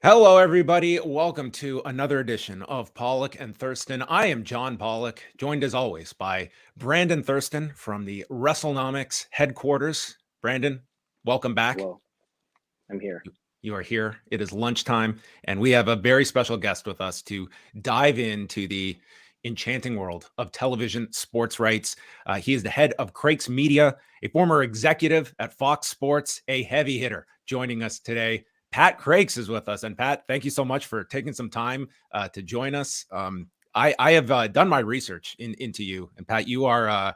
Hello, everybody. Welcome to another edition of Pollock and Thurston. I am John Pollock, joined as always by Brandon Thurston from the Wrestlenomics headquarters. Brandon, welcome back. Well, I'm here. You are here. It is lunchtime, and we have a very special guest with us to dive into the enchanting world of television sports rights. He is the head of Crakes Media, a former executive at Fox Sports, a heavy hitter. Joining us today, Pat Crakes is with us. And Pat, thank you so much for taking some time to join us. I have done my research into you, and Pat, you are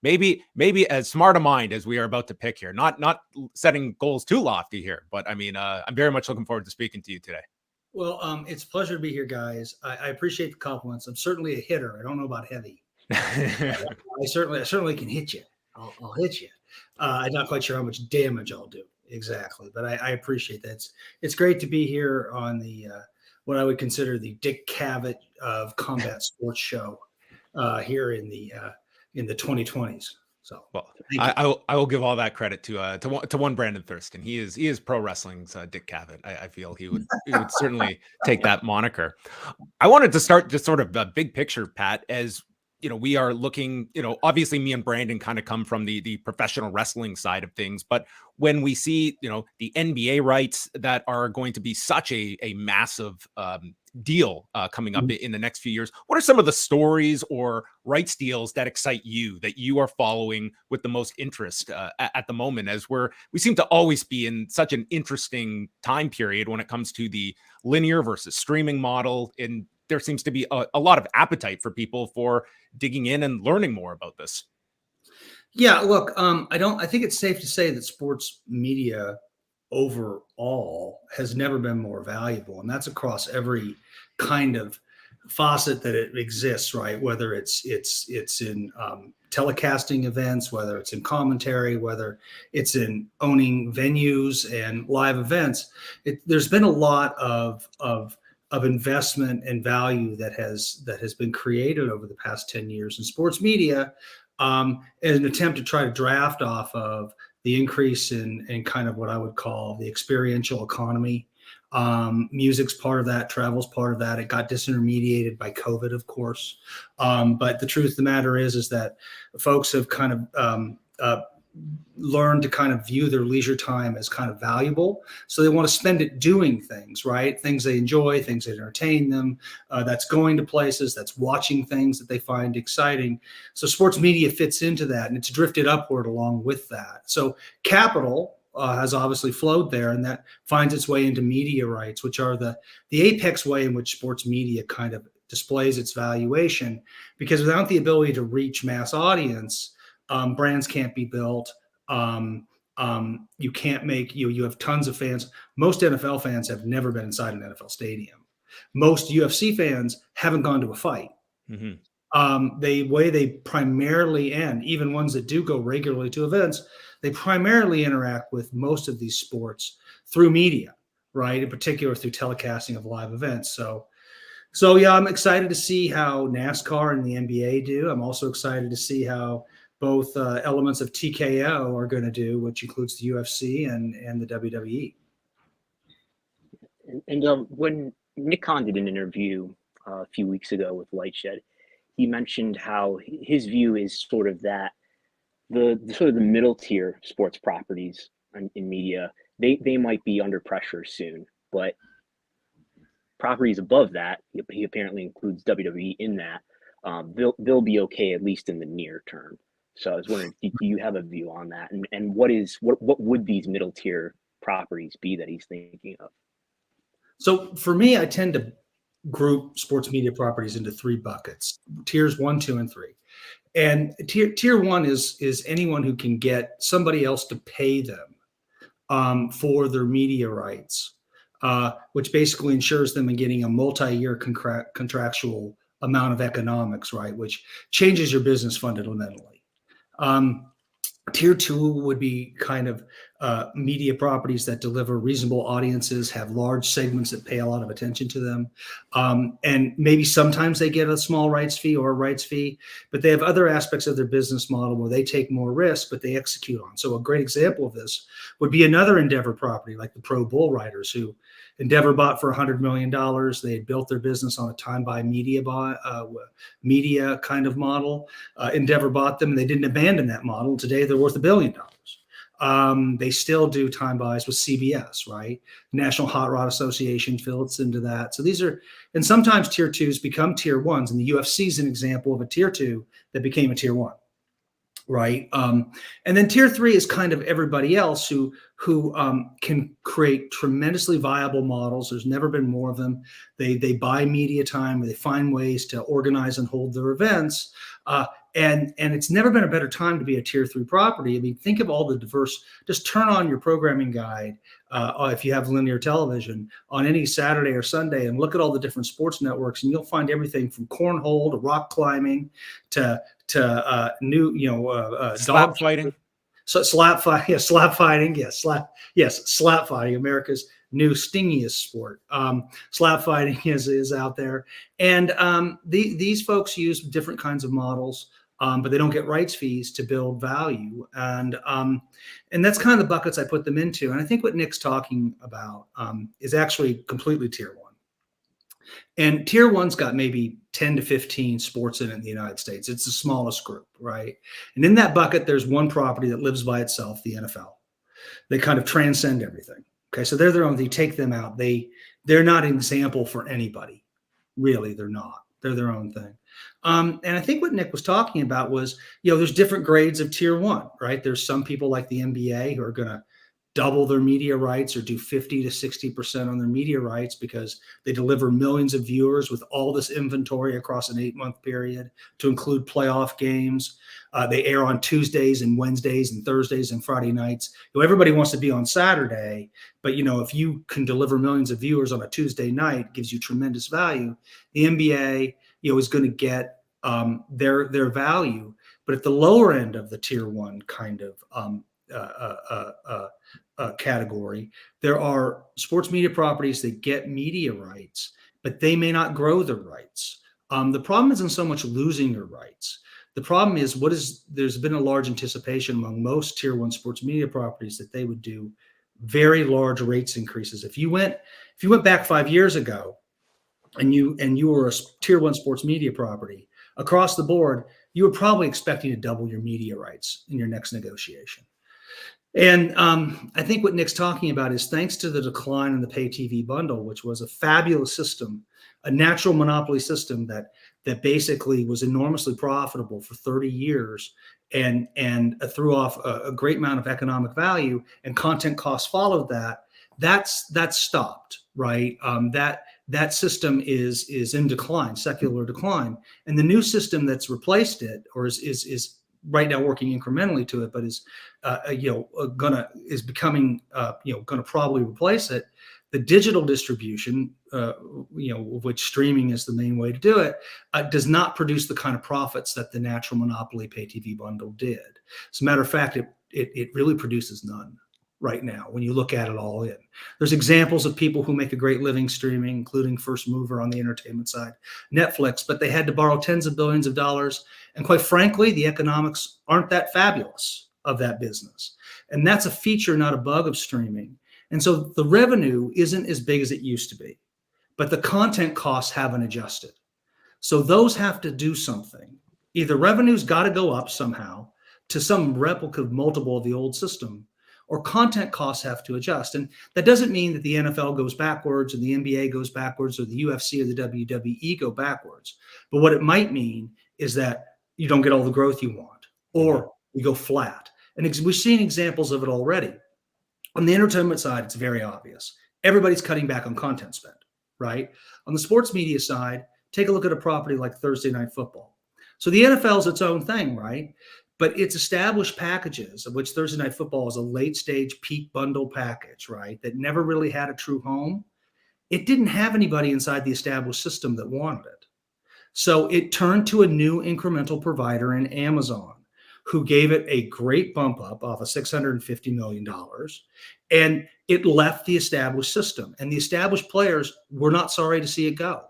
maybe as smart a mind as we are about to pick here. Not setting goals too lofty here, but I mean, I'm very much looking forward to speaking to you today. Well, it's a pleasure to be here, guys. I appreciate the compliments. I'm certainly a hitter. I don't know about heavy. I certainly can hit you. I'll hit you. I'm not quite sure how much damage I'll do exactly, but I appreciate that. It's great to be here on the what I would consider the Dick Cavett of combat sports show here in the 2020s. So, well, I will give all that credit to one Brandon Thurston. He is pro wrestling's Dick Cavett. I feel he would certainly take that moniker. I wanted to start just sort of a big picture, Pat, as you know, we are looking, obviously me and Brandon kind of come from the professional wrestling side of things, but when we see, the NBA rights that are going to be such a massive deal coming up in the next few years, what are some of the stories or rights deals that excite you, that you are following with the most interest at the moment, as we seem to always be in such an interesting time period when it comes to the linear versus streaming model, and there seems to be a lot of appetite for people for digging in and learning more about this. Yeah, look, I think it's safe to say that sports media overall has never been more valuable, and that's across every kind of faucet that it exists, right? Whether it's in telecasting events, whether it's in commentary, whether it's in owning venues and live events. There's been a lot of investment and value that has been created over the past 10 years in sports media, as an attempt to try to draft off of the increase in kind of what I would call the experiential economy. Music's part of that, travel's part of that. It got disintermediated by COVID, of course. But the truth of the matter is that folks have kind of learn to kind of view their leisure time as kind of valuable. So they want to spend it doing things, right? Things they enjoy, things that entertain them. That's going to places, that's watching things that they find exciting. So sports media fits into that, and it's drifted upward along with that. So capital has obviously flowed there, and that finds its way into media rights, which are the apex way in which sports media kind of displays its valuation, because without the ability to reach mass audience, brands can't be built. You can't make, you have tons of fans. Most NFL fans have never been inside an NFL stadium. Most UFC fans haven't gone to a fight. Mm-hmm. The way they primarily, and even ones that do go regularly to events, they primarily interact with most of these sports through media, right? In particular through telecasting of live events. So yeah, I'm excited to see how NASCAR and the NBA do. I'm also excited to see how both elements of TKO are going to do, which includes the UFC and the WWE. And when Nick Khan did an interview a few weeks ago with Lightshed, he mentioned how his view is sort of that the middle tier sports properties in media, they might be under pressure soon, but properties above that, he apparently includes WWE in that, they'll be okay, at least in the near term. So I was wondering, do you have a view on that? And what would these middle tier properties be that he's thinking of? So for me, I tend to group sports media properties into three buckets: tiers 1, 2, and 3. And tier 1 is anyone who can get somebody else to pay them for their media rights, which basically ensures them in getting a multi-year contractual amount of economics, right? Which changes your business fundamentally. Tier 2 would be kind of media properties that deliver reasonable audiences, have large segments that pay a lot of attention to them. And maybe sometimes they get a small rights fee or a rights fee, but they have other aspects of their business model where they take more risk, but they execute on. So a great example of this would be another Endeavor property like the Pro Bull Riders, who Endeavor bought for $100 million. They had built their business on a time-buy media kind of model. Endeavor bought them, and they didn't abandon that model. Today, they're worth $1 billion. They still do time buys with CBS, right? National Hot Rod Association fits into that. So these are, and sometimes tier twos become tier ones, and the UFC is an example of a tier two that became a tier one, right? And then tier three is kind of everybody else who can create tremendously viable models. There's never been more of them. They buy media time, they find ways to organize and hold their events. And it's never been a better time to be a tier three property. I mean, think of all the diverse, just turn on your programming guide if you have linear television on any Saturday or Sunday and look at all the different sports networks, and you'll find everything from cornhole to rock climbing to slap dog fighting. So slap fighting, slap fighting, America's new stingiest sport. Slap fighting is out there, and these folks use different kinds of models, but they don't get rights fees to build value, and that's kind of the buckets I put them into. And I think what Nick's talking about is actually completely tier one. And tier one's got maybe 10 to 15 sports in it in the United States. It's the smallest group, right? And in that bucket, there's one property that lives by itself, the NFL. They kind of transcend everything. Okay, so they're their own. They take them out. They're not an example for anybody. Really, they're not. They're their own thing. And I think what Nick was talking about was, there's different grades of tier one, right? There's some people like the NBA who are going to double their media rights or do 50 to 60% on their media rights because they deliver millions of viewers with all this inventory across an 8-month period to include playoff games. They air on Tuesdays and Wednesdays and Thursdays and Friday nights. Everybody wants to be on Saturday, but if you can deliver millions of viewers on a Tuesday night, it gives you tremendous value. The NBA, is going to get their value, but at the lower end of the tier one kind of category, there are sports media properties that get media rights, but they may not grow their rights. The problem isn't so much losing your rights. The problem is there's been a large anticipation among most tier one sports media properties that they would do very large rates increases. If you went back 5 years ago and you were a tier one sports media property across the board, you were probably expecting to double your media rights in your next negotiation. And I think what Nick's talking about is thanks to the decline in the pay TV bundle, which was a fabulous system, a natural monopoly system that basically was enormously profitable for 30 years and threw off a great amount of economic value, and content costs followed that. That's stopped, right? That system is in decline, secular decline, and the new system that's replaced it, or is right now working incrementally to it, but is becoming gonna probably replace it. The digital distribution, of which streaming is the main way to do it, does not produce the kind of profits that the natural monopoly pay TV bundle did. As a matter of fact, it really produces none right now when you look at it all in. There's examples of people who make a great living streaming, including First Mover on the entertainment side, Netflix, but they had to borrow tens of billions of dollars. And quite frankly, the economics aren't that fabulous of that business. And that's a feature, not a bug of streaming. And so the revenue isn't as big as it used to be, but the content costs haven't adjusted. So those have to do something. Either revenue's got to go up somehow to some replica multiple of the old system, or content costs have to adjust. And that doesn't mean that the NFL goes backwards or the NBA goes backwards or the UFC or the WWE go backwards. But what it might mean is that you don't get all the growth you want, or you go flat. And we've seen examples of it already. On the entertainment side, it's very obvious. Everybody's cutting back on content spend, right? On the sports media side, take a look at a property like Thursday Night Football. So the NFL is its own thing, right? But it's established packages, of which Thursday Night Football is a late stage peak bundle package, right? That never really had a true home. It didn't have anybody inside the established system that wanted it. So it turned to a new incremental provider in Amazon. who gave it a great bump up off of $650 million. And it left the established system. And the established players were not sorry to see it go.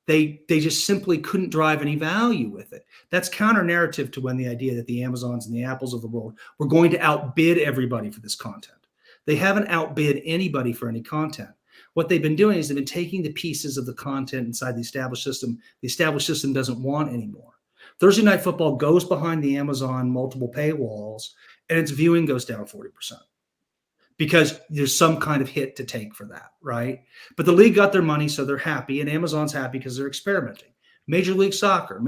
They just simply couldn't drive any value with it. That's counter narrative to when the idea that the Amazons and the Apples of the world were going to outbid everybody for this content. They haven't outbid anybody for any content. What they've been doing is they've been taking the pieces of the content inside the established system doesn't want anymore. Thursday Night Football goes behind the Amazon multiple paywalls, and its viewing goes down 40%. Because there's some kind of hit to take for that, right? But the league got their money, so they're happy, and Amazon's happy because they're experimenting. Major League Soccer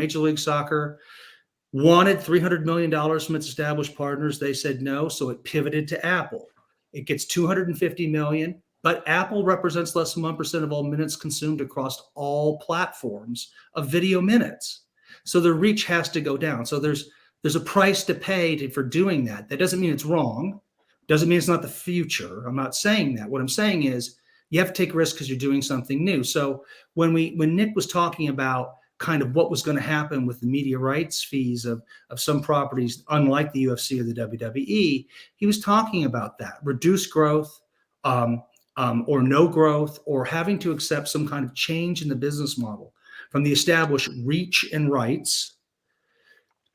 wanted $300 million from its established partners. They said no, so it pivoted to Apple. It gets $250 million, but Apple represents less than 1% of all minutes consumed across all platforms of video minutes. So the reach has to go down. So there's a price to pay for doing that. That doesn't mean it's wrong. Doesn't mean it's not the future. I'm not saying that. What I'm saying is you have to take risks because you're doing something new. So when Nick was talking about kind of what was going to happen with the media rights fees of some properties, unlike the UFC or the WWE, he was talking about that reduced growth or no growth, or having to accept some kind of change in the business model from the established reach and rights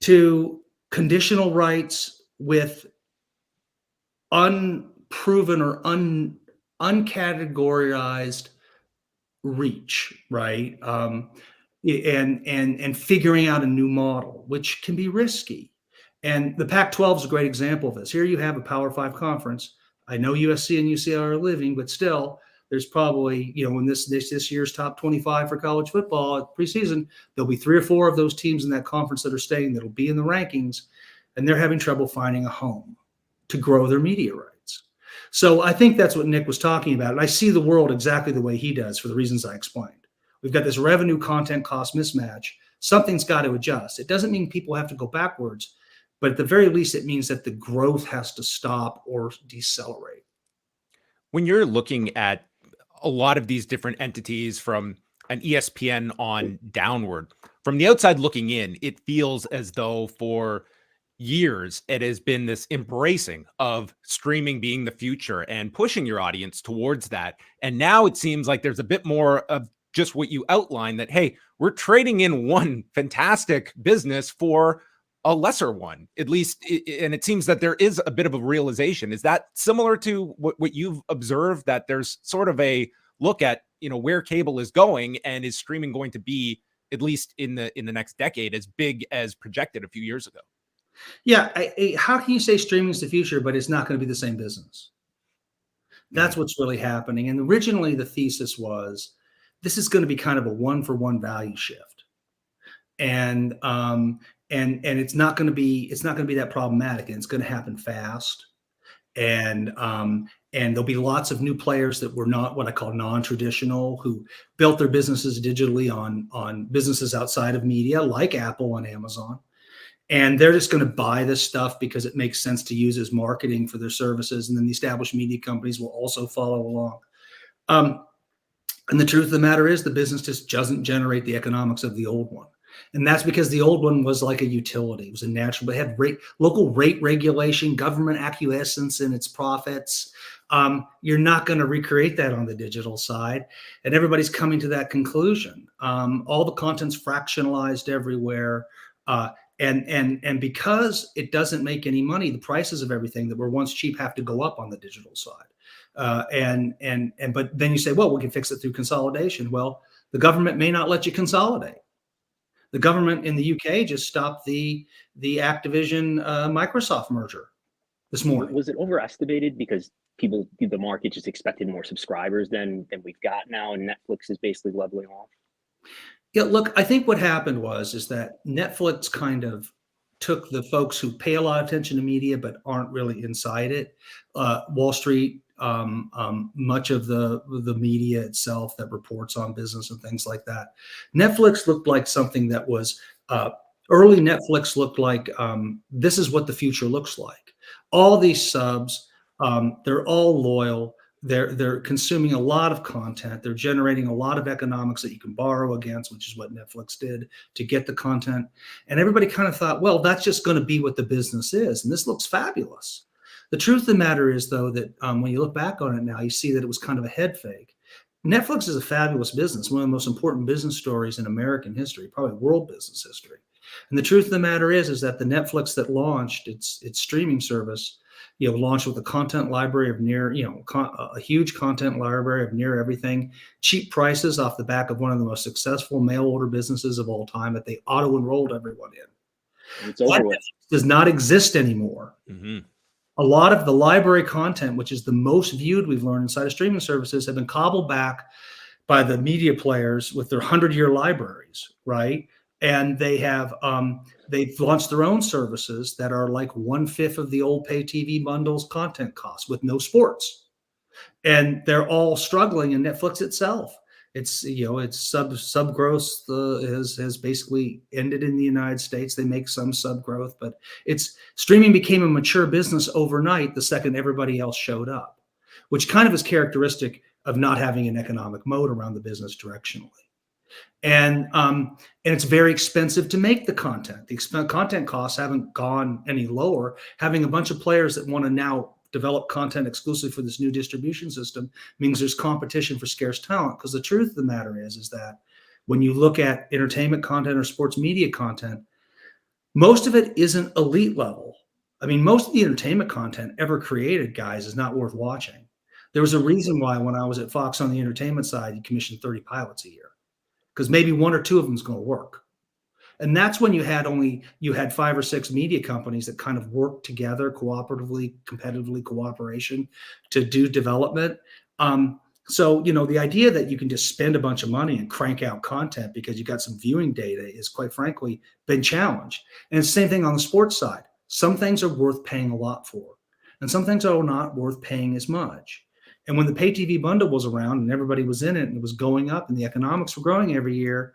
to conditional rights with unproven or uncategorized reach, right? And figuring out a new model, which can be risky. And the Pac-12 is a great example of this. Here you have a Power 5 conference. I know USC and UCLA are living, but still, there's probably, in this year's top 25 for college football preseason, there'll be 3 or 4 of those teams in that conference that are staying that'll be in the rankings, and they're having trouble finding a home to grow their media rights. So I think that's what Nick was talking about. And I see the world exactly the way he does for the reasons I explained. We've got this revenue content cost mismatch. Something's got to adjust. It doesn't mean people have to go backwards, but at the very least, it means that the growth has to stop or decelerate. When you're looking at a lot of these different entities from an ESPN on downward, from the outside looking in, it feels as though for years it has been this embracing of streaming being the future and pushing your audience towards that. And now it seems like there's a bit more of just what you outlined, that, hey, we're trading in one fantastic business for a lesser one, at least. And it seems that there is a bit of a realization. Is that similar to what you've observed, that there's sort of a look at, where cable is going, and is streaming going to be, at least in the next decade, as big as projected a few years ago? Yeah. How can you say streaming is the future, but it's not going to be the same business? That's what's really happening. And originally the thesis was, this is going to be kind of a 1-for-1 value shift. And it's not going to be that problematic, and it's going to happen fast. And there'll be lots of new players that were not what I call non-traditional, who built their businesses digitally on businesses outside of media, like Apple and Amazon. And they're just going to buy this stuff because it makes sense to use as marketing for their services. And then the established media companies will also follow along. And the truth of the matter is, the business just doesn't generate the economics of the old one. And that's because the old one was like a utility. It was a natural, but it had local rate regulation, government acquiescence in its profits. You're not going to recreate that on the digital side. And everybody's coming to that conclusion. All the content's fractionalized everywhere. And because it doesn't make any money, the prices of everything that were once cheap have to go up on the digital side. But then you say, well, we can fix it through consolidation. Well, the government may not let you consolidate. The government in the UK just stopped the Activision Microsoft merger this morning. Was it overestimated because the market just expected more subscribers than we've got now, and Netflix is basically leveling off? Yeah, look, I think what happened is that Netflix kind of took the folks who pay a lot of attention to media but aren't really inside it. Wall Street, much of the media itself that reports on business and things like that. Netflix looked like something that was early. Netflix looked like this is what the future looks like. All these subs, they're all loyal. They're consuming a lot of content. They're generating a lot of economics that you can borrow against, which is what Netflix did to get the content. And everybody kind of thought, well, that's just going to be what the business is. And this looks fabulous. The truth of the matter is, though, that when you look back on it now, you see that it was kind of a head fake. Netflix is a fabulous business, one of the most important business stories in American history, probably world business history. And the truth of the matter is that the Netflix that launched its streaming service, launched with a content library of near, a huge content library of near everything, cheap prices off the back of one of the most successful mail order businesses of all time that they auto-enrolled everyone in. It's over with. Does not exist anymore. Mm-hmm. A lot of the library content, which is the most viewed we've learned inside of streaming services, have been cobbled back by the media players with their 100-year libraries, right? And they have they've launched their own services that are like 1/5 of the old pay TV bundles content costs with no sports, and they're all struggling. And Netflix itself, its sub growth has basically ended in the United States. They make some sub growth, but it's streaming became a mature business overnight the second everybody else showed up, which kind of is characteristic of not having an economic moat around the business directionally. And it's very expensive to make the content. The content costs haven't gone any lower. Having a bunch of players that want to now develop content exclusively for this new distribution system means there's competition for scarce talent. Because the truth of the matter is that when you look at entertainment content or sports media content, most of it isn't elite level. I mean, most of the entertainment content ever created, guys, is not worth watching. There was a reason why when I was at Fox on the entertainment side, you commissioned 30 pilots a year, because maybe one or two of them is going to work. And that's when you had 5 or 6 media companies that kind of worked together cooperatively, competitively, cooperation to do development. So, the idea that you can just spend a bunch of money and crank out content because you got some viewing data is, quite frankly, been challenged. And it's the same thing on the sports side. Some things are worth paying a lot for, and some things are not worth paying as much. And when the pay TV bundle was around and everybody was in it and it was going up and the economics were growing every year,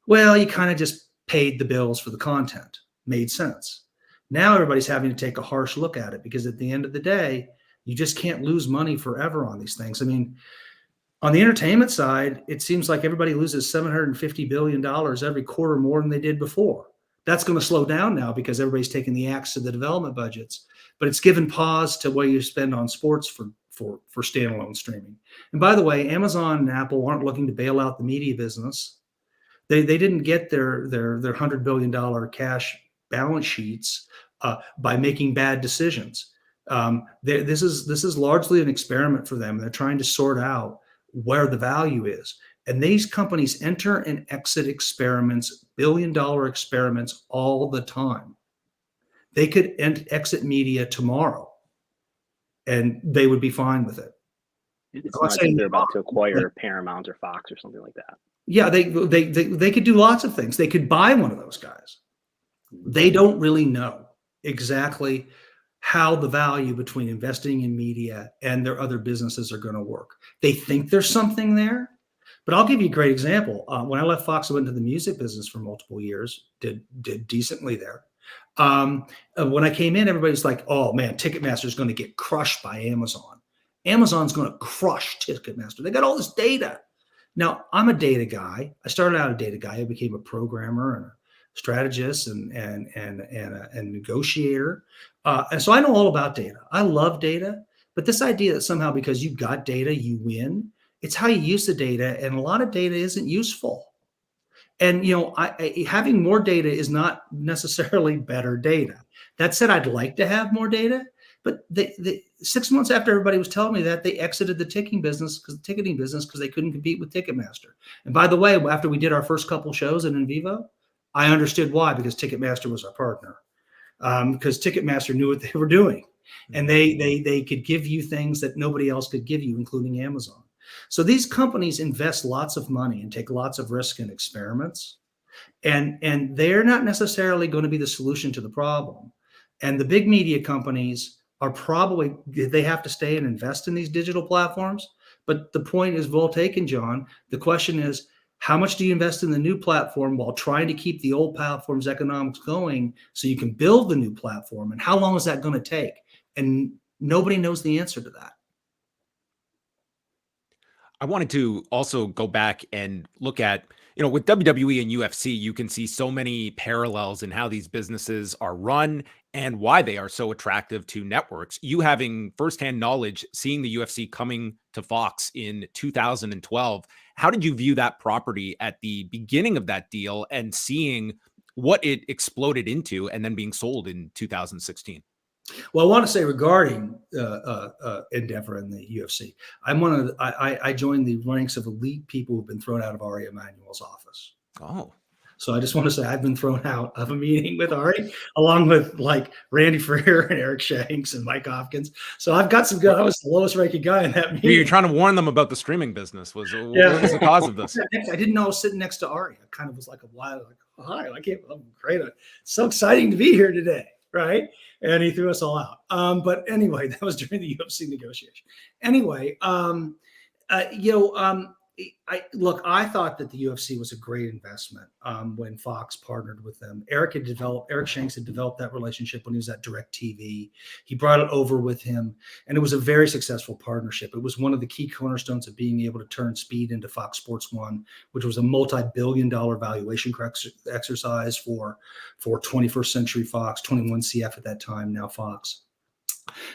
well, you kind of just paid the bills for the content. Made sense. Now everybody's having to take a harsh look at it, because at the end of the day, you just can't lose money forever on these things. I mean, on the entertainment side, it seems like everybody loses $750 billion every quarter more than they did before. That's going to slow down now because everybody's taking the axe to the development budgets. But it's given pause to what you spend on sports for standalone streaming. And by the way, Amazon and Apple aren't looking to bail out the media business. They didn't get their $100 billion cash balance sheets by making bad decisions. This is largely an experiment for them. They're trying to sort out where the value is. And these companies enter and exit experiments, billion-dollar experiments, all the time. They could exit media tomorrow, and they would be fine with it. It's not like they're about to acquire Paramount or Fox or something like that. Yeah, they could do lots of things. They could buy one of those guys. They don't really know exactly how the value between investing in media and their other businesses are going to work. They think there's something there, but I'll give you a great example. When I left Fox, I went into the music business for multiple years, did decently there. When I came in, everybody's like, oh man, Ticketmaster is going to get crushed by Amazon. Amazon's going to crush Ticketmaster. They got all this data. Now, I'm a data guy. I started out a data guy. I became a programmer and a strategist and a negotiator. And so I know all about data. I love data, but this idea that somehow because you got data, you win, it's how you use the data. And a lot of data isn't useful. And, having more data is not necessarily better data. That said, I'd like to have more data, but the 6 months after everybody was telling me that, they exited the ticketing business because they couldn't compete with Ticketmaster. And by the way, after we did our first couple shows in Vivo, I understood why, because Ticketmaster was our partner. Because Ticketmaster knew what they were doing, and they could give you things that nobody else could give you, including Amazon. So these companies invest lots of money and take lots of risk in experiments, and they're not necessarily going to be the solution to the problem. And the big media companies they have to stay and invest in these digital platforms. But the point is well taken, John. The question is, how much do you invest in the new platform while trying to keep the old platform's economics going so you can build the new platform? And how long is that going to take? And nobody knows the answer to that. I wanted to also go back and look at, with WWE and UFC, you can see so many parallels in how these businesses are run and why they are so attractive to networks. You having firsthand knowledge, seeing the UFC coming to Fox in 2012, how did you view that property at the beginning of that deal and seeing what it exploded into and then being sold in 2016? Well, I want to say regarding Endeavor and the UFC, I joined the ranks of elite people who've been thrown out of Ari Emanuel's office. Oh, So I just want to say I've been thrown out of a meeting with Ari, along with like Randy Freer and Eric Shanks and Mike Hopkins. So I've got some good. I was the lowest ranking guy in that meeting. you're trying to warn them about the streaming business. What was the cause of this? I didn't know I was sitting next to Ari. I kind of was like a wild, like, oh, hi, I'm great. It's so exciting to be here today. Right. And he threw us all out. But anyway, that was during the UFC negotiation. Anyway, I thought that the UFC was a great investment when Fox partnered with them. Eric Shanks had developed that relationship when he was at DirecTV. He brought it over with him, and it was a very successful partnership. It was one of the key cornerstones of being able to turn Speed into Fox Sports 1, which was a multi-billion-dollar valuation exercise for 21st Century Fox, 21 CF at that time, now Fox.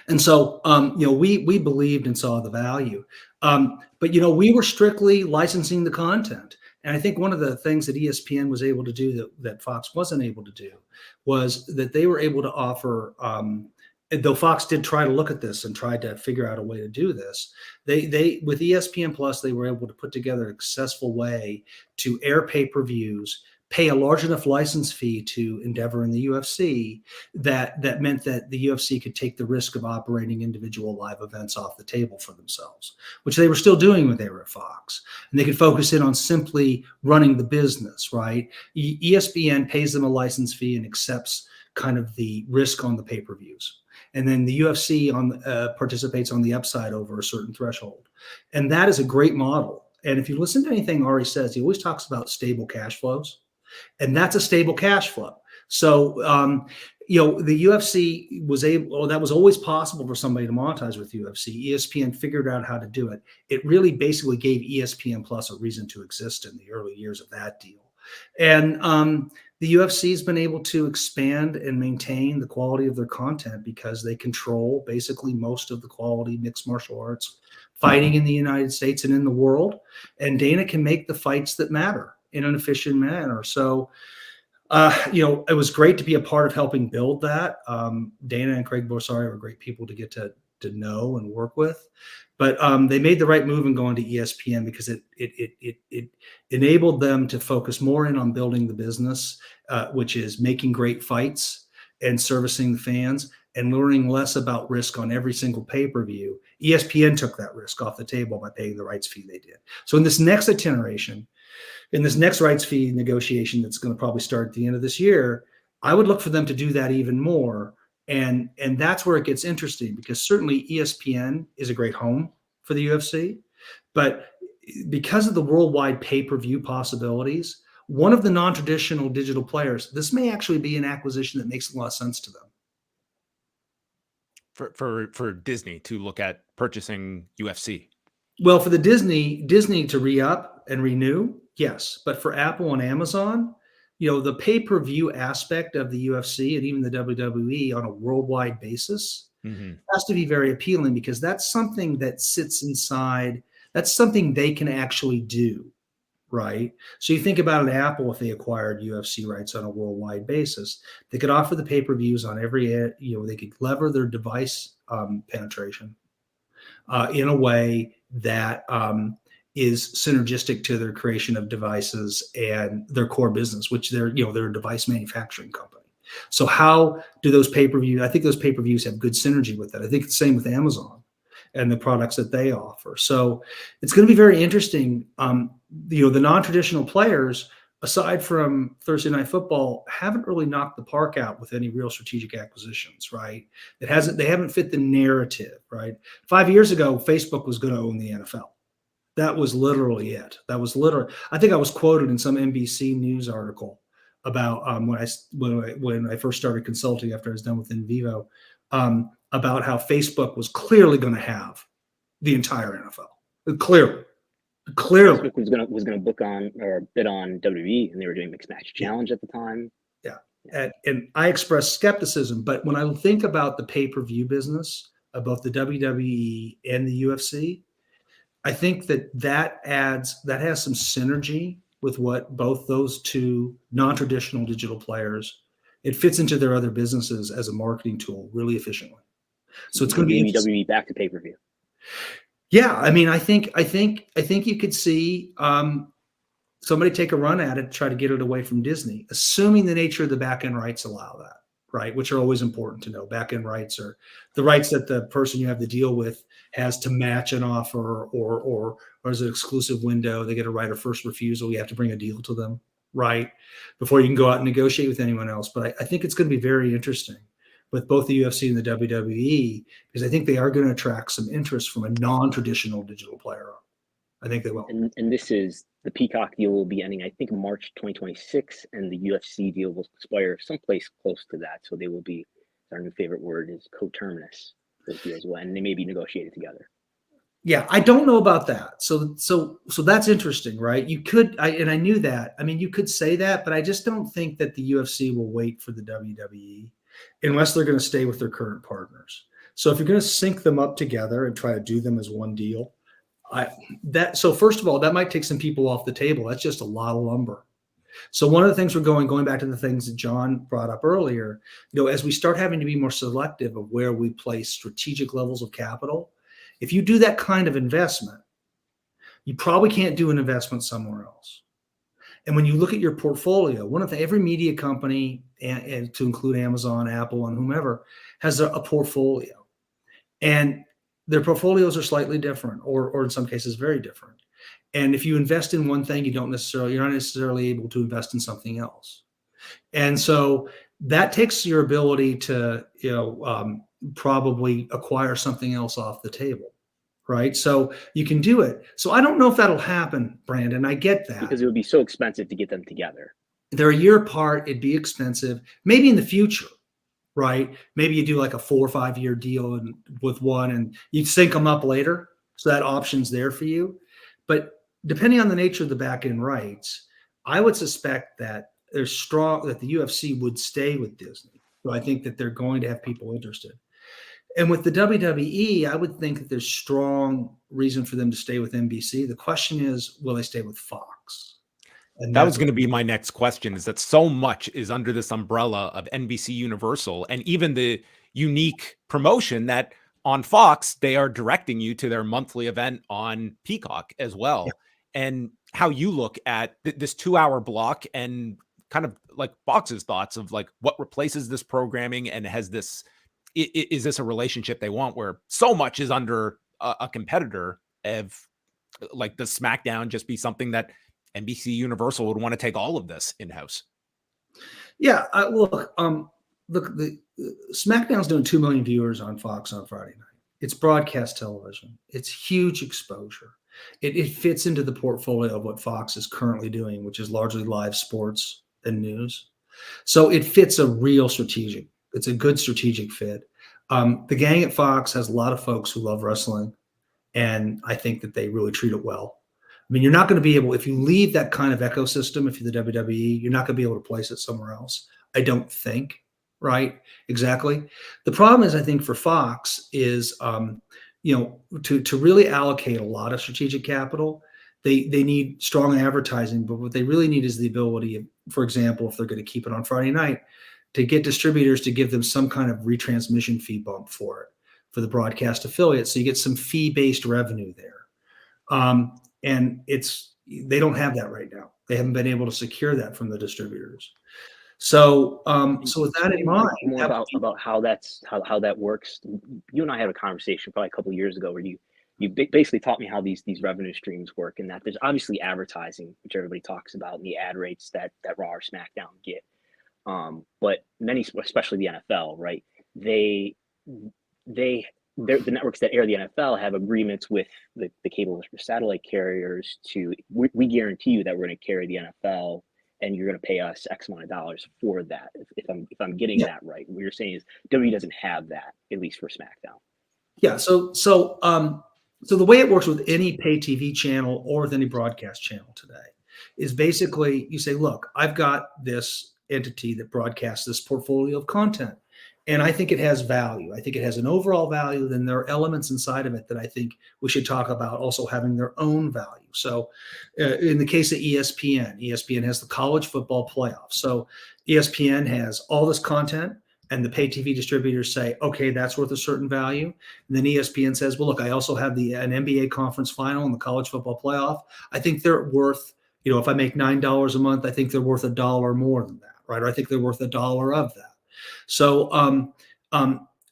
And so, we believed and saw the value. But we were strictly licensing the content. And I think one of the things that ESPN was able to do that Fox wasn't able to do was that they were able to offer, though Fox did try to look at this and tried to figure out a way to do this, they with ESPN Plus, they were able to put together a successful way to air pay-per-views, pay a large enough license fee to Endeavor and the UFC that meant that the UFC could take the risk of operating individual live events off the table for themselves, which they were still doing when they were at Fox. And they could focus in on simply running the business, right? ESPN pays them a license fee and accepts kind of the risk on the pay-per-views. And then the UFC participates on the upside over a certain threshold. And that is a great model. And if you listen to anything Ari says, he always talks about stable cash flows. And that's a stable cash flow. So, the UFC was that was always possible for somebody to monetize with UFC. ESPN figured out how to do it. It really basically gave ESPN Plus a reason to exist in the early years of that deal. And the UFC has been able to expand and maintain the quality of their content because they control basically most of the quality mixed martial arts fighting in the United States and in the world. And Dana can make the fights that matter in an efficient manner. So, it was great to be a part of helping build that. Dana and Craig Borsari were great people to get to know and work with, but they made the right move in going to ESPN because it enabled them to focus more in on building the business, which is making great fights and servicing the fans and learning less about risk on every single pay-per-view. ESPN took that risk off the table by paying the rights fee they did. So in this next iteration, in this next rights fee negotiation that's going to probably start at the end of this year, I would look for them to do that even more. And that's where it gets interesting because certainly ESPN is a great home for the UFC. But because of the worldwide pay-per-view possibilities, one of the non-traditional digital players, this may actually be an acquisition that makes a lot of sense to them. For Disney to look at purchasing UFC. Well, for the Disney to re-up and renew, yes. But for Apple and Amazon, the pay-per-view aspect of the UFC and even the WWE on a worldwide basis has to be very appealing because that's something that sits inside. That's something they can actually do, right? So you think about an Apple, if they acquired UFC rights on a worldwide basis, they could offer the pay-per-views on every, they could lever their device penetration in a way that is synergistic to their creation of devices and their core business, which they're a device manufacturing company. So how do those pay-per-views? I think those pay-per-views have good synergy with that. I think it's the same with Amazon and the products that they offer. So it's going to be very interesting. The non-traditional players, aside from Thursday Night Football, haven't really knocked the park out with any real strategic acquisitions, right? They haven't fit the narrative, right? 5 years ago, Facebook was going to own the NFL. That was literally it. I think I was quoted in some NBC News article about when I first started consulting after I was done with InVivo, about how Facebook was clearly going to have the entire NFL. Clearly. Clearly, was gonna book on or bid on WWE, and they were doing mixed match challenge at the time. yeah. And I express skepticism, but when I think about the pay-per-view business of both the WWE and the UFC, I think that has some synergy with what both those two non-traditional digital players. It fits into their other businesses as a marketing tool really efficiently. So it's going to be WWE back to pay-per-view. Yeah, I mean, I think you could see somebody take a run at it, try to get it away from Disney, assuming the nature of the back end rights allow that, right? Which are always important to know. Back end rights are the rights that the person you have to deal with has to match an offer, or as an exclusive window, they get a right of first refusal. You have to bring a deal to them, right, before you can go out and negotiate with anyone else. But I think it's going to be very interesting with both the UFC and the WWE, because I think they are going to attract some interest from a non-traditional digital player. I think they will. And this is the Peacock deal will be ending, I think, March 2026, and the UFC deal will expire someplace close to that. So they will be, our new favorite word is coterminous. Those deals will end. They may be negotiated together. Yeah, I don't know about that. So that's interesting, right? You could, and I knew that. I mean, you could say that, but I just don't think that the UFC will wait for the WWE unless they're going to stay with their current partners. So if you're going to sync them up together and try to do them as one deal, so first of all, that might take some people off the table. That's just a lot of lumber. So one of the things going back to the things that John brought up earlier, as we start having to be more selective of where we place strategic levels of capital, if you do that kind of investment, you probably can't do an investment somewhere else. And when you look at your portfolio, every media company, and to include Amazon, Apple, and whomever, has a portfolio. And their portfolios are slightly different, or in some cases very different. And if you invest in one thing, you're not necessarily able to invest in something else. And so that takes your ability to, probably acquire something else off the table, right? So you can do it. So I don't know if that'll happen, Brandon. I get that. Because it would be so expensive to get them together. They're a year apart. It'd be expensive. Maybe in the future, right? Maybe you do like a 4 or 5 year deal with one, and you sync them up later. So that option's there for you. But depending on the nature of the back end rights, I would suspect that that the UFC would stay with Disney. So I think that they're going to have people interested. And with the WWE, I would think that there's strong reason for them to stay with NBC. The question is, will they stay with Fox? And that was going to be my next question, is that so much is under this umbrella of NBC Universal, and even the unique promotion that on Fox, they are directing you to their monthly event on Peacock as well. Yeah. And how you look at this 2-hour block, and kind of like Fox's thoughts of like what replaces this programming, and is this a relationship they want where so much is under a competitor of, like, does SmackDown just be something that NBC Universal would want to take all of this in-house? Yeah, look, the SmackDown's doing 2 million viewers on Fox on Friday night. It's broadcast television. It's huge exposure. It fits into the portfolio of what Fox is currently doing, which is largely live sports and news. So it fits it's a good strategic fit. The gang at Fox has a lot of folks who love wrestling, and I think that they really treat it well. I mean, you're not going to be able, if you leave that kind of ecosystem, if you're the WWE, you're not going to be able to place it somewhere else. I don't think, right? Exactly. The problem is, I think for Fox is, to really allocate a lot of strategic capital, they need strong advertising, but what they really need is the ability, for example, if they're going to keep it on Friday night, to get distributors to give them some kind of retransmission fee bump for the broadcast affiliate. So you get some fee-based revenue there. And they don't have that right now. They haven't been able to secure that from the distributors. So, with that in mind, more about how that works. You and I had a conversation probably a couple of years ago where you basically taught me how these revenue streams work, and that there's obviously advertising, which everybody talks about, and the ad rates that Raw or SmackDown get. But many, especially the NFL, right? The networks that air the NFL have agreements with the cable or satellite carriers we guarantee you that we're going to carry the NFL, and you're going to pay us X amount of dollars for that. If I'm getting that right, what you're saying is WWE doesn't have that, at least for SmackDown. Yeah. So So the way it works with any pay TV channel or with any broadcast channel today is basically you say, look, I've got this entity that broadcasts this portfolio of content, and I think it has value. I think it has an overall value. Then there are elements inside of it that I think we should talk about also having their own value. So in the case of ESPN, ESPN has the college football playoffs. So ESPN has all this content, and the pay TV distributors say, okay, that's worth a certain value. And then ESPN says, well, look, I also have an NBA conference final and the college football playoff. I think they're worth, if I make $9 a month, I think they're worth $1 more than that, right? Or I think they're worth $1 of that. So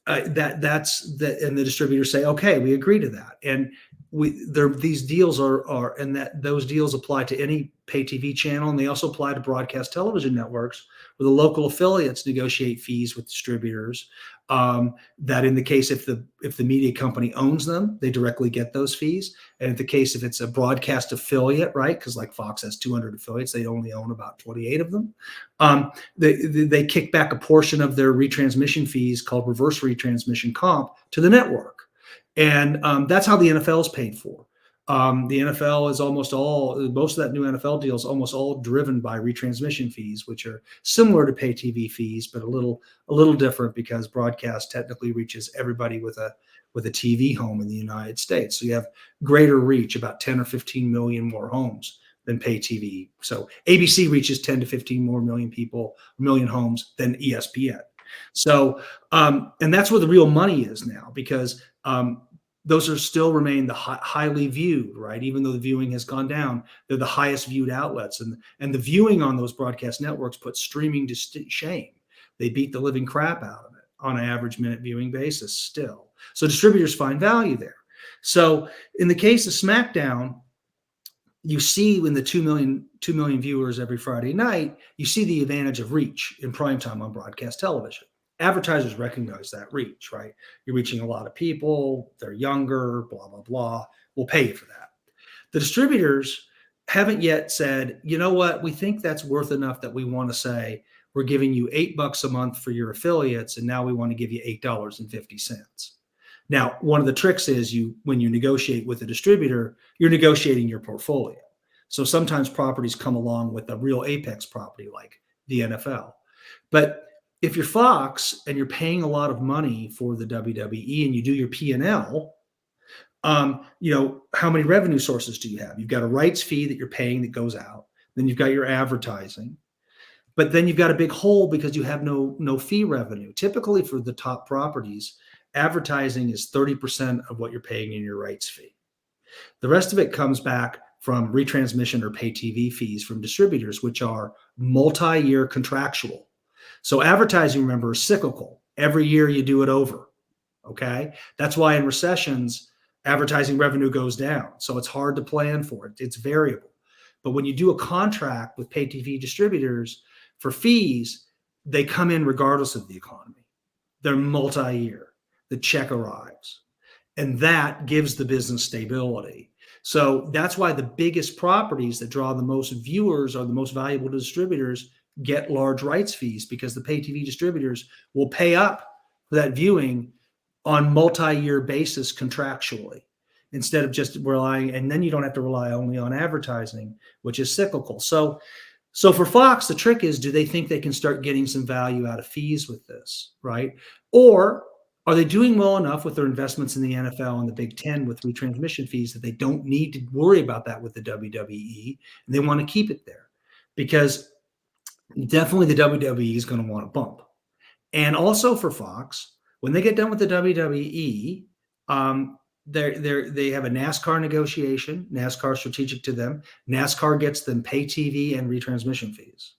that's the, and the distributors say, okay, we agree to that. And these deals and that those deals apply to any pay TV channel, and they also apply to broadcast television networks where the local affiliates negotiate fees with distributors. That in the case if the media company owns them, they directly get those fees. And in the case if it's a broadcast affiliate, right? Because like Fox has 200 affiliates, they only own about 28 of them. They kick back a portion of their retransmission fees called reverse retransmission comp to the network. And that's how the NFL is paid for. The NFL is most of that new NFL deal is almost all driven by retransmission fees, which are similar to pay TV fees, but a little different because broadcast technically reaches everybody with a TV home in the United States. So you have greater reach, about 10 or 15 million more homes than pay TV. So ABC reaches 10 to 15 more million homes than ESPN. So, and that's where the real money is now, because those are still remain the highly viewed, right? Even though the viewing has gone down, they're the highest viewed outlets, and the viewing on those broadcast networks put streaming to shame. They beat the living crap out of it on an average minute viewing basis still. So distributors find value there. So in the case of SmackDown, you see in the 2 million viewers every Friday night, you see the advantage of reach in primetime on broadcast television. Advertisers recognize that reach, right? You're reaching a lot of people, they're younger, blah, blah, blah. We'll pay you for that. The distributors haven't yet said, you know what, we think that's worth enough that we want to say, we're giving you $8 a month for your affiliates, and now we want to give you $8.50. Now, one of the tricks is when you negotiate with a distributor, you're negotiating your portfolio. So sometimes properties come along with a real apex property like the NFL. But if you're Fox and you're paying a lot of money for the WWE and you do your P&L, how many revenue sources do you have? You've got a rights fee that you're paying that goes out. Then you've got your advertising. But then you've got a big hole because you have no fee revenue. Typically for the top properties, advertising is 30% of what you're paying in your rights fee. The rest of it comes back from retransmission or pay TV fees from distributors, which are multi-year contractual. So advertising, remember, is cyclical. Every year you do it over, okay? That's why in recessions, advertising revenue goes down. So it's hard to plan for it. It's variable. But when you do a contract with pay TV distributors for fees, they come in regardless of the economy. They're multi-year. The check arrives. And that gives the business stability. So that's why the biggest properties that draw the most viewers are the most valuable to distributors get large rights fees, because the pay TV distributors will pay up for that viewing on multi-year basis contractually instead of just relying, and then you don't have to rely only on advertising, which is cyclical. So for Fox, the trick is, do they think they can start getting some value out of fees with this, right? Or are they doing well enough with their investments in the NFL and the Big Ten with retransmission fees that they don't need to worry about that with the WWE, and they want to keep it there? Because definitely the WWE is going to want a bump. And also for Fox, when they get done with the WWE, they have a NASCAR negotiation. NASCAR is strategic to them. NASCAR gets them pay TV and retransmission fees.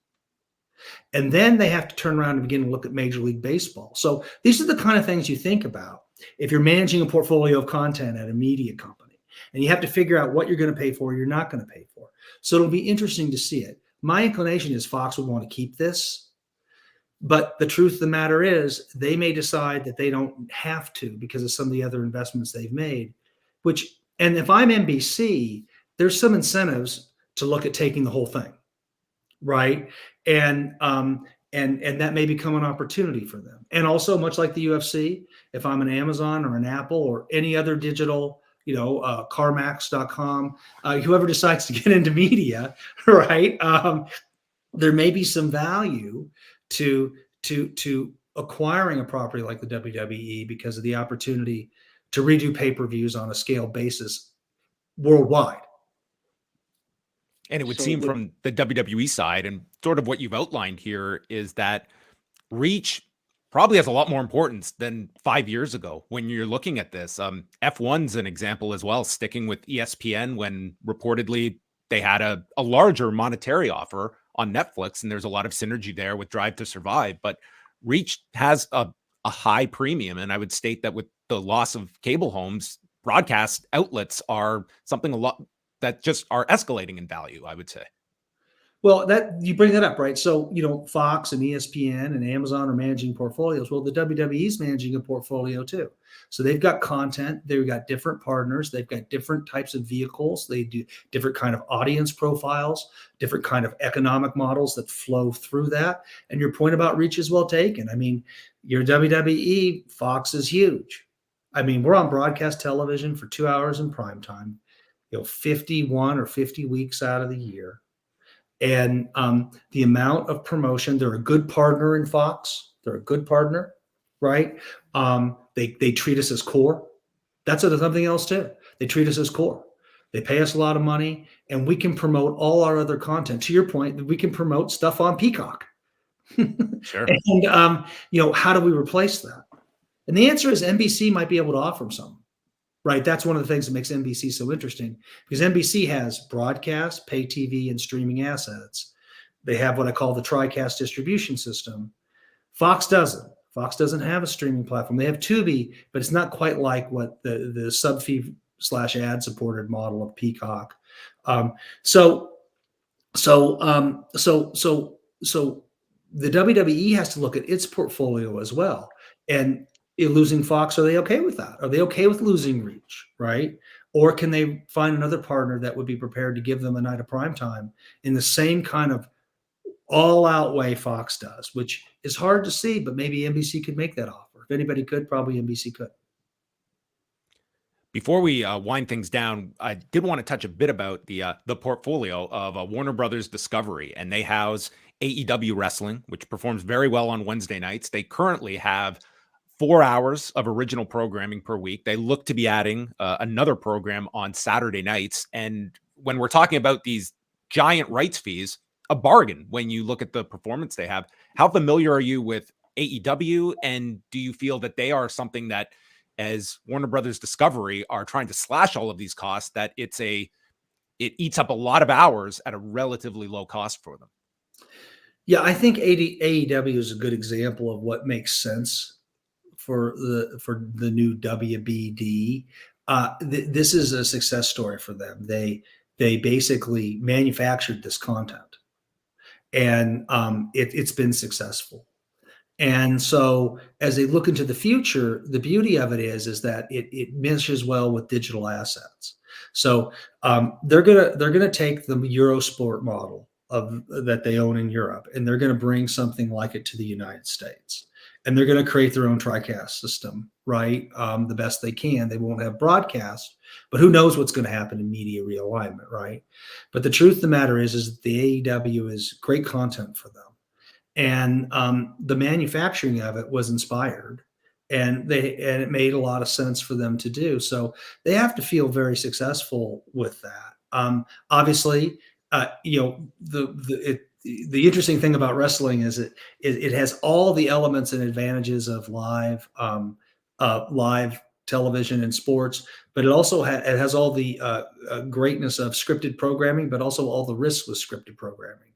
And then they have to turn around and begin to look at Major League Baseball. So these are the kind of things you think about if you're managing a portfolio of content at a media company, and you have to figure out what you're going to pay for or you're not going to pay for. So it'll be interesting to see it. My inclination is Fox would want to keep this, but the truth of the matter is they may decide that they don't have to because of some of the other investments they've made, and if I'm NBC, there's some incentives to look at taking the whole thing, right? And that may become an opportunity for them. And also, much like the UFC, if I'm an Amazon or an Apple or any other digital CarMax.com, whoever decides to get into media, right? There may be some value to acquiring a property like the WWE because of the opportunity to redo pay-per-views on a scale basis worldwide. And it would seem from the WWE side and sort of what you've outlined here is that reach probably has a lot more importance than 5 years ago when you're looking at this. F1's an example as well, sticking with ESPN when reportedly they had a larger monetary offer on Netflix, and there's a lot of synergy there with Drive to Survive. But reach has a high premium, and I would state that with the loss of cable homes, broadcast outlets are something a lot that just are escalating in value, I would say. Well, that you bring that up, right? So, Fox and ESPN and Amazon are managing portfolios. Well, the WWE is managing a portfolio too. So they've got content, they've got different partners, they've got different types of vehicles, they do different kind of audience profiles, different kind of economic models that flow through that. And your point about reach is well taken. I mean, your WWE, Fox is huge. I mean, we're on broadcast television for 2 hours in prime time, 51 or 50 weeks out of the year. And the amount of promotion, they're a good partner in Fox. They're a good partner, right? They treat us as core. That's something else too. They treat us as core. They pay us a lot of money, and we can promote all our other content. To your point, we can promote stuff on Peacock. Sure. And how do we replace that? And the answer is NBC might be able to offer them something. Right. That's one of the things that makes NBC so interesting because NBC has broadcast, pay TV, and streaming assets. They have what I call the TriCast distribution system. Fox doesn't. Fox doesn't have a streaming platform. They have Tubi, but it's not quite like what the sub-fee / ad supported model of Peacock. So the WWE has to look at its portfolio as well. And losing Fox, are they okay with that? Are they okay with losing reach, right? Or can they find another partner that would be prepared to give them a night of prime time in the same kind of all-out way Fox does, which is hard to see, but maybe NBC could make that offer. If anybody could, probably NBC could. Before we wind things down, I did want to touch a bit about the portfolio of Warner Brothers Discovery, and they house AEW Wrestling, which performs very well on Wednesday nights. They currently have 4 hours of original programming per week. They look to be adding another program on Saturday nights. And when we're talking about these giant rights fees, a bargain when you look at the performance they have. How familiar are you with AEW? And do you feel that they are something that, as Warner Brothers Discovery are trying to slash all of these costs, that it eats up a lot of hours at a relatively low cost for them? Yeah, I think AEW is a good example of what makes sense for the new WBD. This is a success story for them. They basically manufactured this content, and it's been successful. And so as they look into the future, the beauty of it is that it meshes well with digital assets. So they're gonna take the Eurosport model that they own in Europe, and they're gonna bring something like it to the United States. And they're going to create their own TriCast system, right? The best they can. They won't have broadcast, but who knows what's going to happen in media realignment, right? But the truth of the matter is that the AEW is great content for them. And the manufacturing of it was inspired, and it made a lot of sense for them to do. So they have to feel very successful with that. Obviously, the interesting thing about wrestling is it has all the elements and advantages of live television and sports, but it also it has all the greatness of scripted programming, but also all the risks with scripted programming,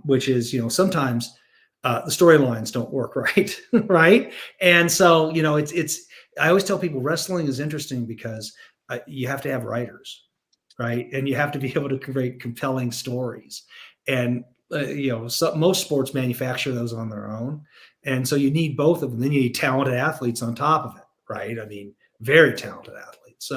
which is, sometimes the storylines don't work right. Right. And so, I always tell people wrestling is interesting because you have to have writers, right? And you have to be able to create compelling stories. And most sports manufacture those on their own, and so you need both of them. Then you need talented athletes on top of it, right? I mean, very talented athletes.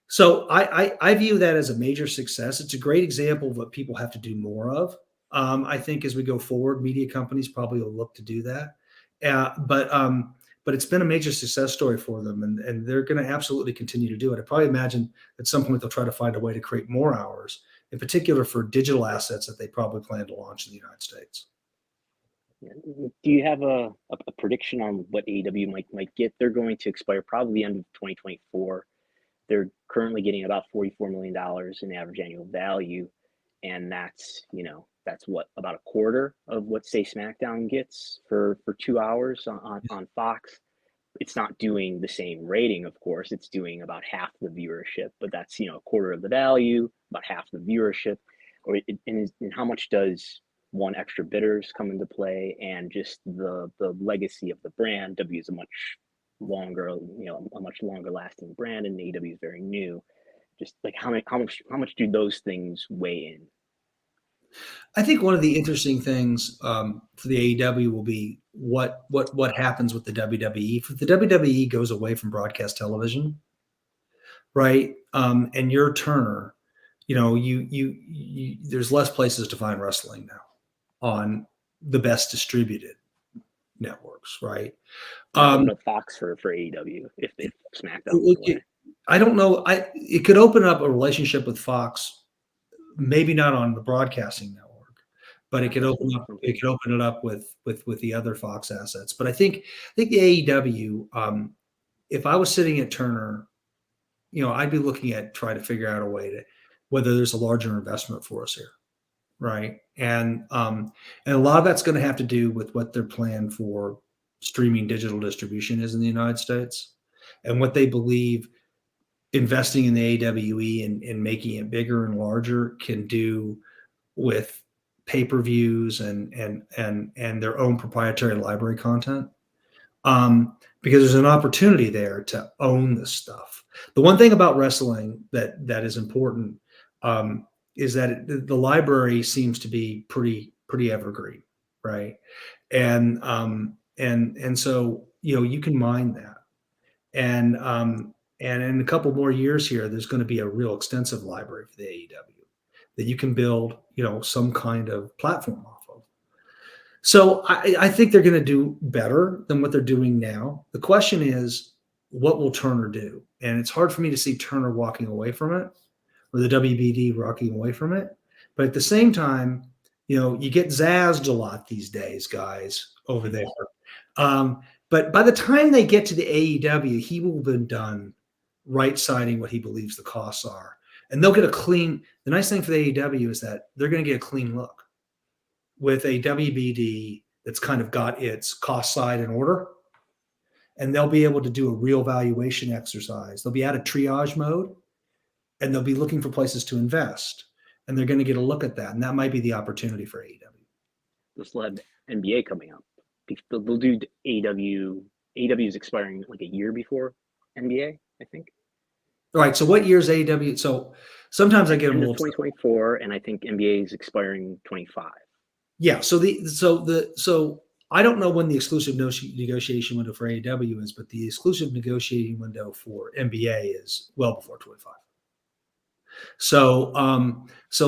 So I view that as a major success. It's a great example of what people have to do more of. I think as we go forward, media companies probably will look to do that. But but it's been a major success story for them, and they're going to absolutely continue to do it. I probably imagine at some point they'll try to find a way to create more hours, in particular for digital assets that they probably plan to launch in the United States. Do you have a prediction on what AEW might get? They're going to expire probably the end of 2024. They're currently getting about $44 million in average annual value, and that's what, about a quarter of what, say, SmackDown gets for 2 hours on Fox. It's not doing the same rating, of course. It's doing about half the viewership, but that's a quarter of the value, about half the viewership. And how much does one extra bidders come into play, and just the legacy of the brand? W is a much longer, a much longer lasting brand, and AEW is very new. Just like how much do those things weigh in? I think one of the interesting things for the AEW will be what happens with the WWE. If the WWE goes away from broadcast television, right? And you're Turner, you there's less places to find wrestling now on the best distributed networks, right? Fox for AEW if SmackDown went away. I don't know. It could open up a relationship with Fox, maybe not on the broadcasting network, but it could open it up with the other Fox assets. But I think the AEW, if I was sitting at Turner, I'd be looking at trying to figure out a way to whether there's a larger investment for us here, right? And a lot of that's going to have to do with what their plan for streaming digital distribution is in the United States, and what they believe investing in the AWE and making it bigger and larger can do with pay-per-views and their own proprietary library content. Because there's an opportunity there to own this stuff. The one thing about wrestling that is important is that the library seems to be pretty evergreen, right? And so you can mine that, and in a couple more years here, there's going to be a real extensive library for the AEW that you can build some kind of platform off of. So I think they're going to do better than what they're doing now. The question is, what will Turner do? And it's hard for me to see Turner walking away from it, or the WBD walking away from it. But at the same time, you get zazzed a lot these days, guys, over there. But by the time they get to the AEW, he will have been done right-siding what he believes the costs are. And they'll get the nice thing for the AEW is that they're going to get a clean look with a WBD that's kind of got its cost side in order. And they'll be able to do a real valuation exercise. They'll be out of triage mode, and they'll be looking for places to invest. And they're going to get a look at that. And that might be the opportunity for AEW. They'll still have NBA coming up. They'll do AEW. AEW is expiring like a year before NBA, I think. All right. So what year is AEW? So sometimes I get them 2024, and I think NBA is expiring 25. Yeah. So I don't know when the exclusive negotiation window for AEW is, but the exclusive negotiating window for NBA is well before 25. So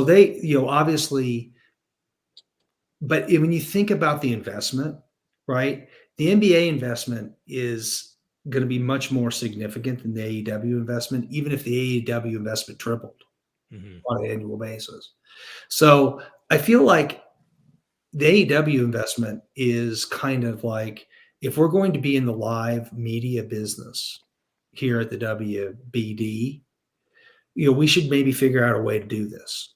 they, obviously, but when you think about the investment, right, the NBA investment is going to be much more significant than the AEW investment, even if the AEW investment tripled on an annual basis. So I feel like the AEW investment is kind of like, if we're going to be in the live media business here at the WBD, we should maybe figure out a way to do this,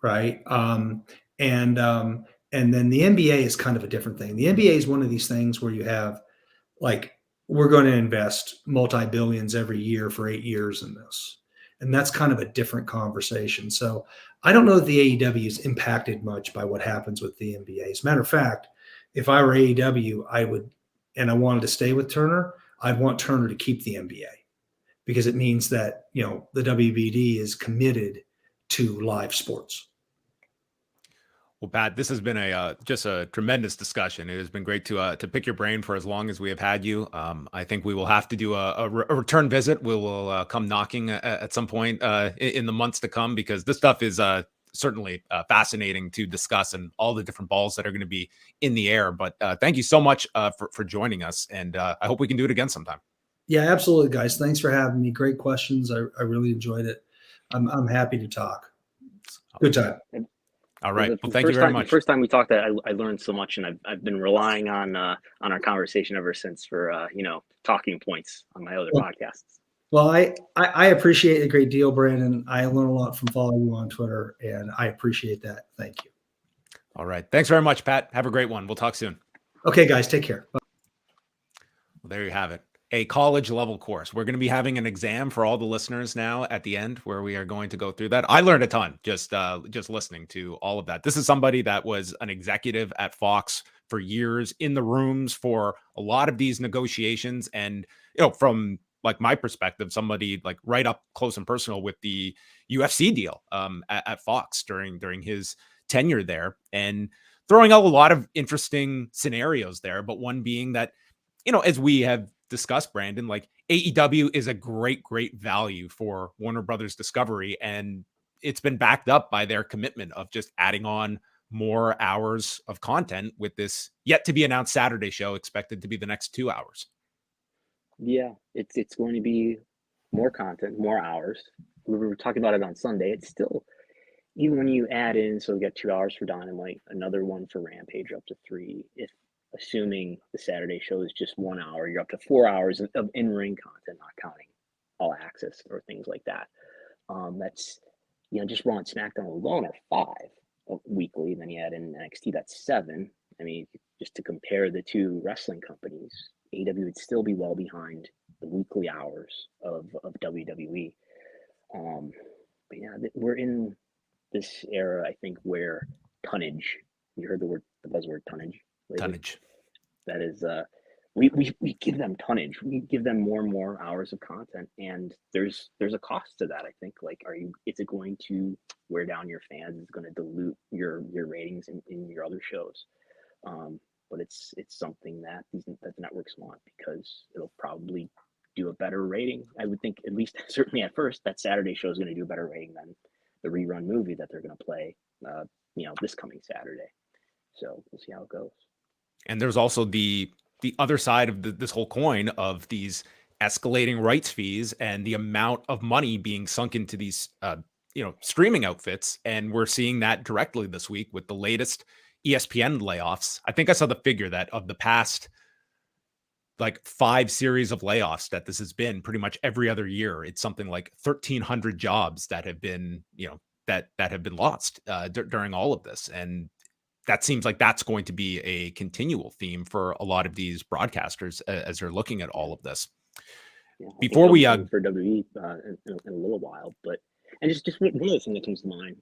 right? And then the NBA is kind of a different thing. The NBA is one of these things where you have, like, we're going to invest multi-billions every year for 8 years in this. And that's kind of a different conversation. So I don't know that the AEW is impacted much by what happens with the NBA. As a matter of fact, if I were AEW, and I wanted to stay with Turner, I'd want Turner to keep the NBA, because it means that, the WBD is committed to live sports. Well, Pat, this has been just a tremendous discussion. It has been great to pick your brain for as long as we have had you. I think we will have to do a return visit. We will come knocking at some point in the months to come, because this stuff is certainly fascinating to discuss, and all the different balls that are going to be in the air. But thank you so much for joining us, and I hope we can do it again sometime. Yeah, absolutely, guys. Thanks for having me. Great questions. I really enjoyed it. I'm happy to talk. Good time. All right. Well, thank you very much. The first time we talked, I learned so much, and I've been relying on our conversation ever since for talking points on my other podcasts. Well, I appreciate it a great deal, Brandon. I learn a lot from following you on Twitter, and I appreciate that. Thank you. All right. Thanks very much, Pat. Have a great one. We'll talk soon. Okay, guys. Take care. Bye. Well, there you have it. A college level course. We're going to be having an exam for all the listeners now at the end, where we are going to go through that. I learned a ton just listening to all of that. This is somebody that was an executive at Fox for years, in the rooms for a lot of these negotiations. And, from like my perspective, somebody like right up close and personal with the UFC deal at Fox during his tenure there, and throwing out a lot of interesting scenarios there. But one being that, as we have discussed, Brandon, like AEW is a great value for Warner Brothers Discovery, and it's been backed up by their commitment of just adding on more hours of content with this yet to be announced Saturday show, expected to be the next 2 hours. Yeah, it's going to be more content, more hours. We were talking about it on Sunday. It's still, even when you add in, so we got 2 hours for Dynamite, another one for Rampage, up to 3. If assuming the Saturday show is just 1 hour, you're up to 4 hours of in-ring content, not counting All Access or things like that. That's, just Raw and SmackDown alone are 5 weekly. Then you add in NXT, that's 7. I mean, just to compare the two wrestling companies, AEW would still be well behind the weekly hours of WWE. But yeah, we're in this era, I think, where tonnage, you heard the buzzword tonnage lately? Tonnage. That is, we give them tonnage. We give them more and more hours of content, and there's a cost to that. I think, like, is it going to wear down your fans? Is it going to dilute your ratings in your other shows? But it's something that the networks want, because it'll probably do a better rating. I would think, at least certainly at first, that Saturday show is going to do a better rating than the rerun movie that they're going to play, this coming Saturday. So we'll see how it goes. And there's also the other side of this whole coin of these escalating rights fees and the amount of money being sunk into these, streaming outfits. And we're seeing that directly this week with the latest ESPN layoffs. I think I saw the figure that of the past like 5 series of layoffs that this has been, pretty much every other year, it's something like 1,300 jobs that have been, that have been lost during all of this. And that seems like that's going to be a continual theme for a lot of these broadcasters as they're looking at all of this. Yeah, Before we for WWE in a little while, but just one other thing that comes to mind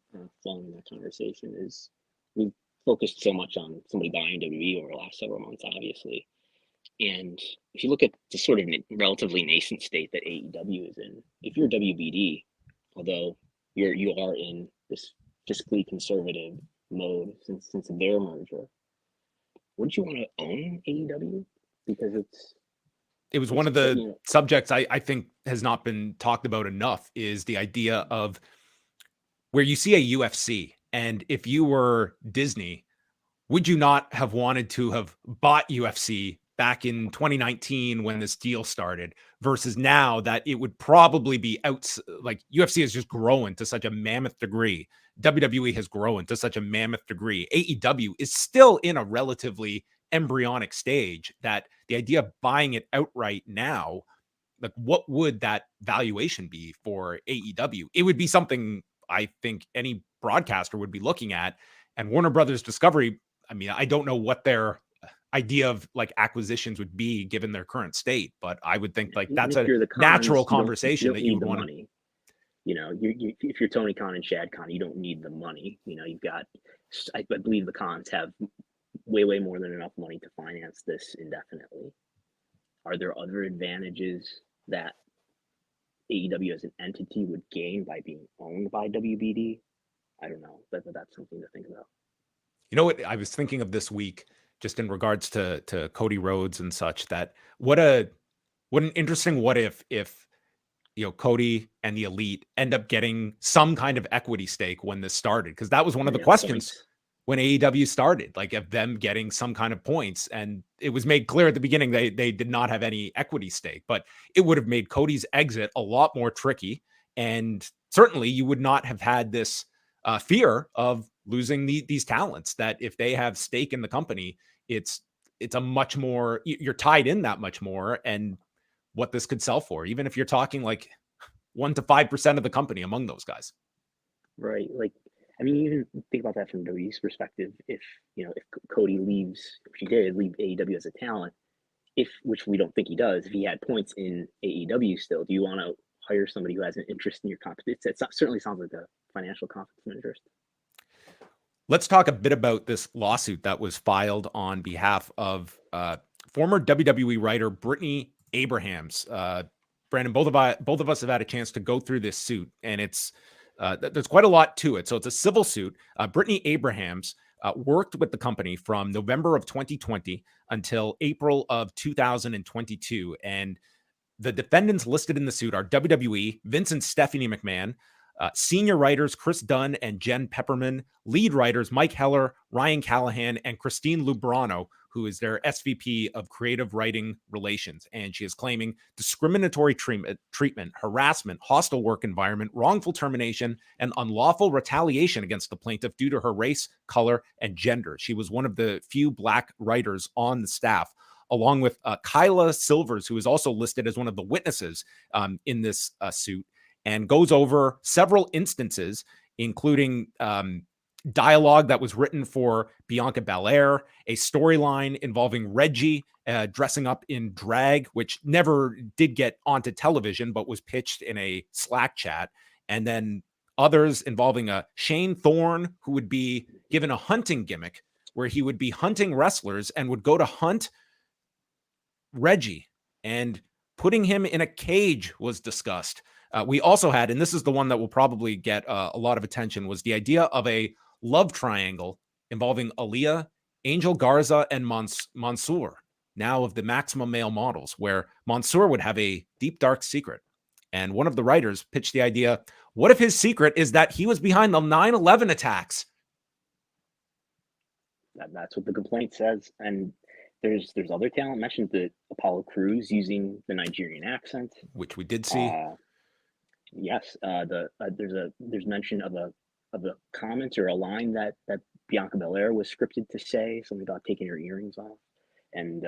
following that conversation is we've focused so much on somebody buying WWE over the last several months, obviously. And if you look at the sort of relatively nascent state that AEW is in, if you're WBD, although you are in this fiscally conservative mode since their merger, wouldn't you want to own AEW? Because it was one of the subjects I think has not been talked about enough, is the idea of where you see a UFC, and if you were Disney, would you not have wanted to have bought UFC back in 2019 when this deal started, versus now that it would probably be out, like UFC has just grown to such a mammoth degree. WWE has grown to such a mammoth degree. AEW is still in a relatively embryonic stage, that the idea of buying it outright now, like what would that valuation be for AEW? It would be something I think any broadcaster would be looking at. And Warner Brothers Discovery, I mean, I don't know what their idea of like acquisitions would be given their current state, but I would think like that's a natural conversation that you would want to. If you're Tony Khan and Shad Khan, you don't need the money. You've got, I believe the Khans have way more than enough money to finance this indefinitely. Are there other advantages that AEW as an entity would gain by being owned by WBD? I don't know. That's something to think about. You know what I was thinking of this week, just in regards to Cody Rhodes and such, that what an interesting what if Cody and the Elite end up getting some kind of equity stake when this started, because that was one of the Yeah, questions points. when AEW started, like of them getting some kind of points. And it was made clear at the beginning they did not have any equity stake, but it would have made Cody's exit a lot more tricky. And certainly you would not have had this fear of losing these talents, that if they have stake in the company, it's a much more, you're tied in that much more, and what this could sell for, even if you're talking like 1 to 5% of the company among those guys. Right. Like, I mean, even think about that from WWE's perspective. If Cody leaves, if he did leave AEW as a talent, which we don't think he does, if he had points in AEW still, do you want to hire somebody who has an interest in your company? It certainly sounds like a financial conflict of interest. Let's talk a bit about this lawsuit that was filed on behalf of former WWE writer Brittany Abrahams. Brandon, both of us have had a chance to go through this suit, and there's quite a lot to it. So it's a civil suit. Brittany Abrahams worked with the company from November of 2020 until April of 2022. And the defendants listed in the suit are WWE, Vince and Stephanie McMahon, senior writers Chris Dunn and Jen Pepperman, lead writers Mike Heller, Ryan Callahan, and Christine Lubrano, who is their SVP of Creative Writing Relations. And she is claiming discriminatory treatment, harassment, hostile work environment, wrongful termination, and unlawful retaliation against the plaintiff due to her race, color, and gender. She was one of the few Black writers on the staff, along with Kyla Silvers, who is also listed as one of the witnesses in this suit, and goes over several instances, including dialogue that was written for Bianca Belair, a storyline involving Reggie dressing up in drag, which never did get onto television, but was pitched in a Slack chat, and then others involving a Shane Thorne, who would be given a hunting gimmick where he would be hunting wrestlers and would go to hunt Reggie, and putting him in a cage was discussed. We also had, and this is the one that will probably get a lot of attention, was the idea of a love triangle involving Aaliyah, Angel Garza, and Mansoor, now of the Maximum Male Models, where Mansoor would have a deep, dark secret. And one of the writers pitched the idea, what if his secret is that he was behind the 9/11 attacks? That's what the complaint says. And there's other talent mentioned, the Apollo Crews using the Nigerian accent, which we did see. Yes, there's mention of a comment or a line that Bianca Belair was scripted to say, something about taking her earrings off, and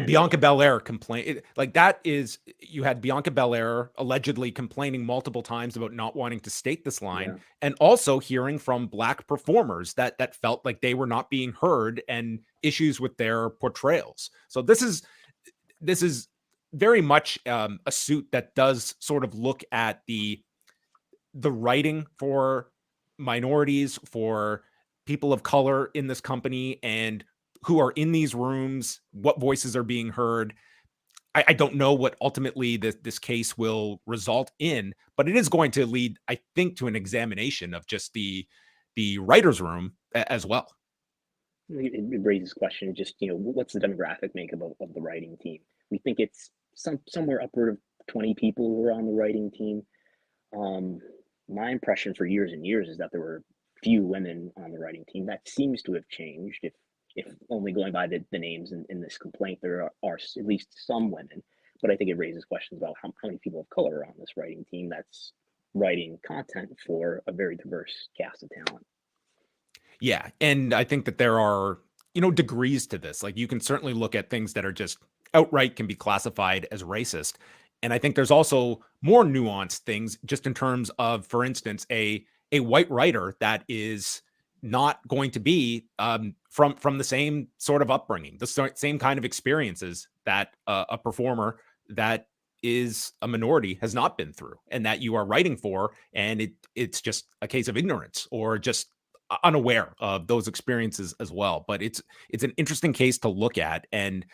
Bianca Belair complained, like that is, you had Bianca Belair allegedly complaining multiple times about not wanting to state this line, and also hearing from Black performers that felt like they were not being heard and issues with their portrayals. So this is very much a suit that does sort of look at the writing for minorities, for people of color in this company, and who are in these rooms, what voices are being heard. I don't know what ultimately this case will result in, but it is going to lead, I think, to an examination of just the writer's room as well. It raises question, just, what's the demographic makeup of the writing team? We think it's somewhere upward of 20 people who are on the writing team. My impression for years and years is that there were few women on the writing team. That seems to have changed. If only going by the names in this complaint, there are at least some women, but I think it raises questions about how many people of color are on this writing team that's writing content for a very diverse cast of talent. Yeah, and I think that there are, degrees to this. Like, you can certainly look at things that are just outright can be classified as racist. And I think there's also more nuanced things, just in terms of, for instance, a white writer that is not going to be from the same sort of upbringing, the same kind of experiences that a performer that is a minority has not been through, and that you are writing for, and it's just a case of ignorance or just unaware of those experiences as well. But it's an interesting case to look at, and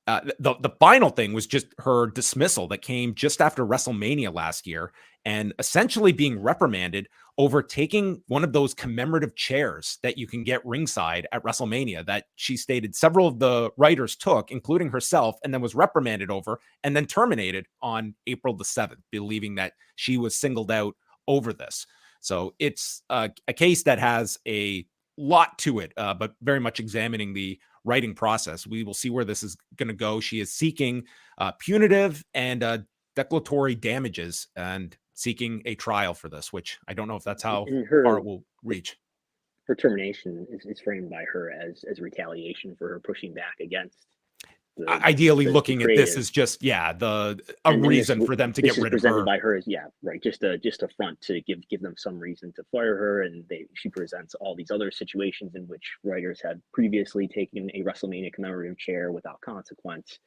The final thing was just her dismissal that came just after WrestleMania last year, and essentially being reprimanded over taking one of those commemorative chairs that you can get ringside at WrestleMania that she stated several of the writers took, including herself, and then was reprimanded over and then terminated on April the 7th, believing that she was singled out over this. So it's a case that has a lot to it, but very much examining the writing process. We will see where this is going to go. She is seeking punitive and declaratory damages and seeking a trial for this, which I don't know if that's how far it will reach. Her termination is framed by her as retaliation for her pushing back against. Ideally, looking at this as just a reason for them to get rid of her. By her as just a front to give them some reason to fire her, and she presents all these other situations in which writers had previously taken a WrestleMania commemorative chair without consequence,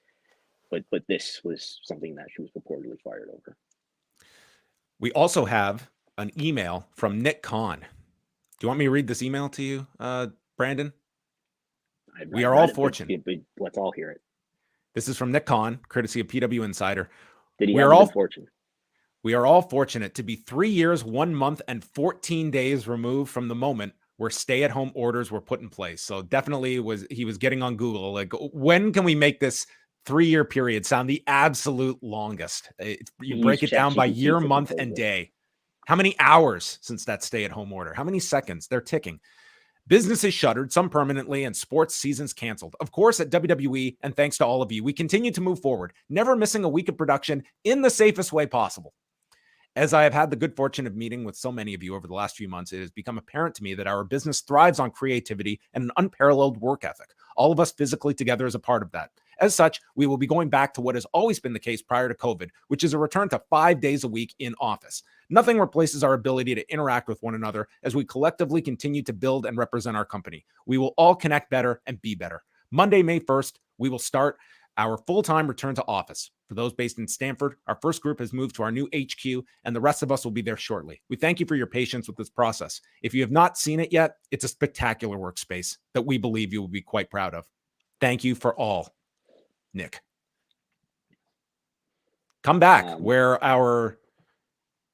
but this was something that she was purportedly fired over. We also have an email from Nick Khan. Do you want me to read this email to you, Brandon? We are all fortunate. But let's all hear it. This is from Nick Khan, courtesy of PW Insider. We are all fortunate. We are all fortunate to be 3 years, 1 month, and 14 days removed from the moment where stay-at-home orders were put in place. So definitely he was getting on Google, like, when can we make this 3-year period sound the absolute longest? You break it down by year, month, and day. How many hours since that stay-at-home order? How many seconds? They're ticking. Businesses shuttered, some permanently, and sports seasons canceled. Of course, at WWE, and thanks to all of you, we continue to move forward, never missing a week of production in the safest way possible. As I have had the good fortune of meeting with so many of you over the last few months, it has become apparent to me that our business thrives on creativity and an unparalleled work ethic. All of us physically together as a part of that. As such, we will be going back to what has always been the case prior to COVID, which is a return to 5 days a week in office. Nothing replaces our ability to interact with one another as we collectively continue to build and represent our company. We will all connect better and be better. Monday, May 1st, we will start our full-time return to office. For those based in Stamford, our first group has moved to our new HQ, and the rest of us will be there shortly. We thank you for your patience with this process. If you have not seen it yet, it's a spectacular workspace that we believe you will be quite proud of. Thank you for all, Nick. Come back, where our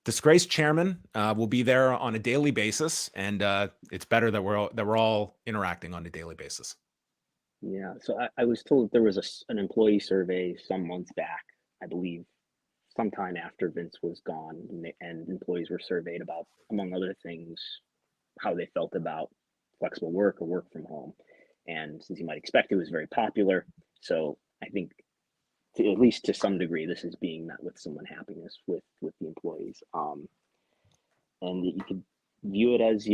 disgraced chairman will be there on a daily basis, and it's better that we're all interacting on a daily basis. Yeah, so I was told there was an employee survey some months back, I believe, sometime after Vince was gone, and employees were surveyed about, among other things, how they felt about flexible work or work from home. And as you might expect, it was very popular. So I think, at least to some degree, this is being met with some unhappiness with the employees. And you could view it as,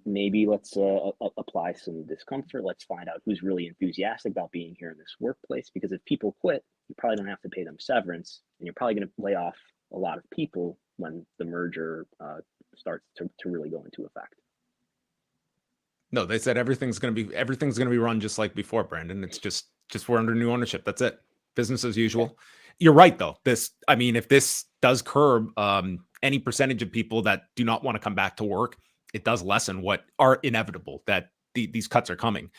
maybe let's apply some discomfort. Let's find out who's really enthusiastic about being here in this workplace. Because if people quit, you probably don't have to pay them severance, and you're probably going to lay off a lot of people when the merger starts to really go into effect. No, they said everything's going to be run just like before, Brandon. It's just we're under new ownership. That's it. Business as usual. Okay. You're right, though. If this does curb any percentage of people that do not want to come back to work, it does lessen what are inevitable, that these cuts are coming.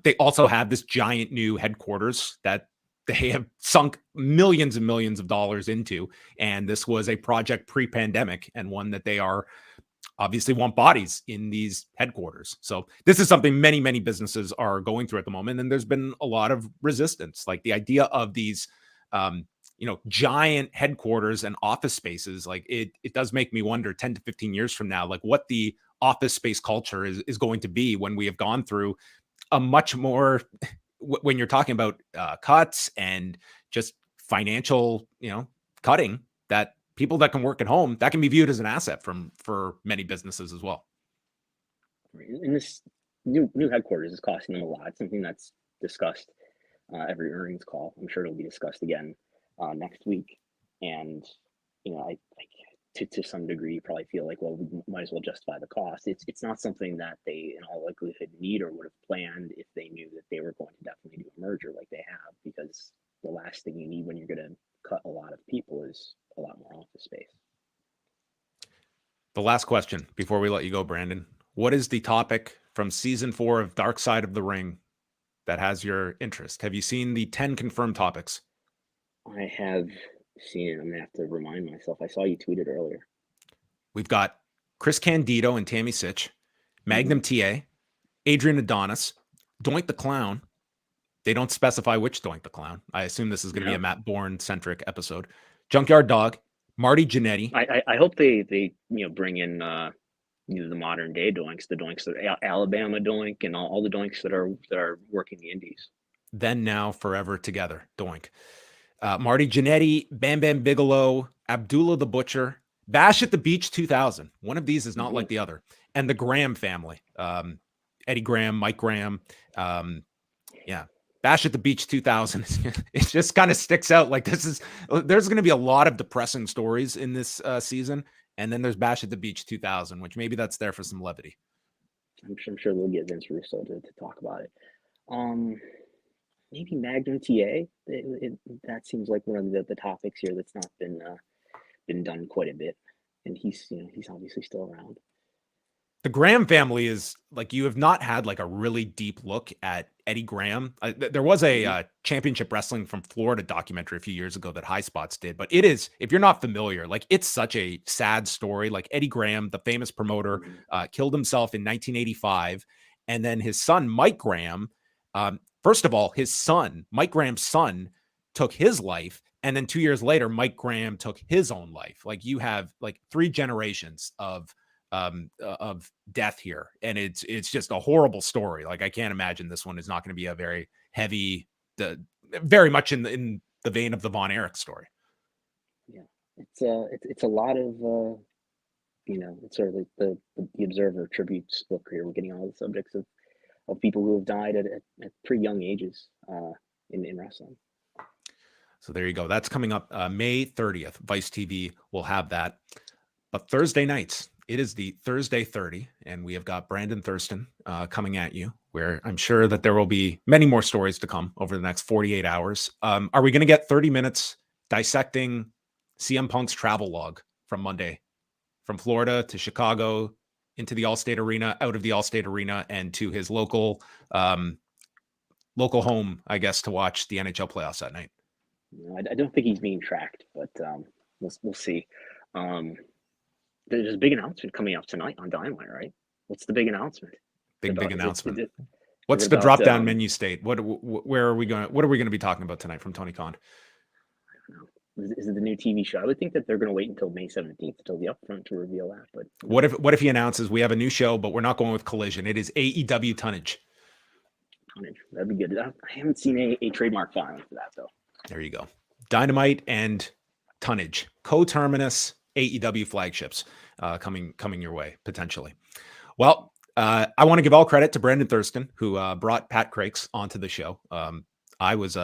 They also have this giant new headquarters that they have sunk millions and millions of dollars into. And this was a project pre-pandemic, and one that they are obviously want bodies in these headquarters. So this is something many, many businesses are going through at the moment. And there's been a lot of resistance, like the idea of these, giant headquarters and office spaces. Like it does make me wonder 10 to 15 years from now, like what the office space culture is going to be when we have gone through a much more, when you're talking about cuts and just financial, cutting, that people that can work at home, that can be viewed as an asset for many businesses as well. And this new headquarters is costing them a lot. It's something that's discussed every earnings call. I'm sure it'll be discussed again next week. And I to some degree, you probably feel like, well, we might as well justify the cost. It's not something that they, in all likelihood, need or would have planned if they knew that they were going to definitely do a merger like they have. Because the last thing you need when you're going to cut a lot of people is a lot more office space. The last question before we let you go, Brandon. What is the topic from season 4 of Dark Side of the Ring that has your interest. Have you seen the 10 confirmed topics? I have seen it. I'm gonna have to remind myself. I saw you tweeted earlier. We've got Chris Candido and Tammy Sitch, Magnum TA, Adrian Adonis, Doink the Clown. They don't specify which Doink the Clown. I assume this is going to be a Matt Bourne-centric episode. Junkyard Dog, Marty Jannetty. I hope they bring in the modern day doinks, the doinks that Alabama doink and all the doinks that are working the indies. Then, Now, Forever, Together, Doink. Marty Jannetty, Bam Bam Bigelow, Abdullah the Butcher, Bash at the Beach 2000. One of these is not like the other. And the Graham family. Eddie Graham, Mike Graham. Bash at the Beach 2000. It just kind of sticks out. Like there's going to be a lot of depressing stories in this season. And then there's Bash at the Beach 2000, which maybe that's there for some levity. I'm sure they'll get Vince Russo to talk about it. Maybe Magnum TA. That seems like one of the topics here that's not been done quite a bit, and he's obviously still around. The Graham family is like, you have not had like a really deep look at Eddie Graham. There was a Championship Wrestling from Florida documentary a few years ago that High Spots did, but it is, if you're not familiar, like it's such a sad story. Like Eddie Graham, the famous promoter, killed himself in 1985. And then his son, Mike Graham, first of all, his son, Mike Graham's son, took his life. And then 2 years later, Mike Graham took his own life. Like you have like 3 generations of death here. And it's just a horrible story. Like I can't imagine this one is not going to be a very heavy, very much in the vein of the Von Erich story. Yeah. It's a lot of, it's sort of like the Observer tributes book here. We're getting all the subjects of people who have died at pretty young ages in wrestling. So there you go. That's coming up May 30th. Vice TV will have that. But Thursday nights, it is the Thursday 30, and we have got Brandon Thurston coming at you, where I'm sure that there will be many more stories to come over the next 48 hours. Are we going to get 30 minutes dissecting CM Punk's travel log from Monday, from Florida to Chicago, into the Allstate Arena, out of the Allstate Arena, and to his local home, I guess, to watch the NHL playoffs that night? I don't think he's being tracked, but we'll see. There's a big announcement coming up tonight on Dynamite, right? What's the big announcement? Big announcement. What's the drop-down menu state? Where are we going? What are we going to be talking about tonight from Tony Khan? I don't know. Is it the new TV show? I would think that they're going to wait until May 17th, until the upfront, to reveal that. But what if he announces we have a new show, but we're not going with Collision? It is AEW Tonnage. Tonnage. That'd be good. I haven't seen a trademark filing for that though. There you go. Dynamite and Tonnage, co-terminus AEW flagships coming your way potentially. Well, I want to give all credit to Brandon Thurston, who brought Pat Crakes onto the show. I was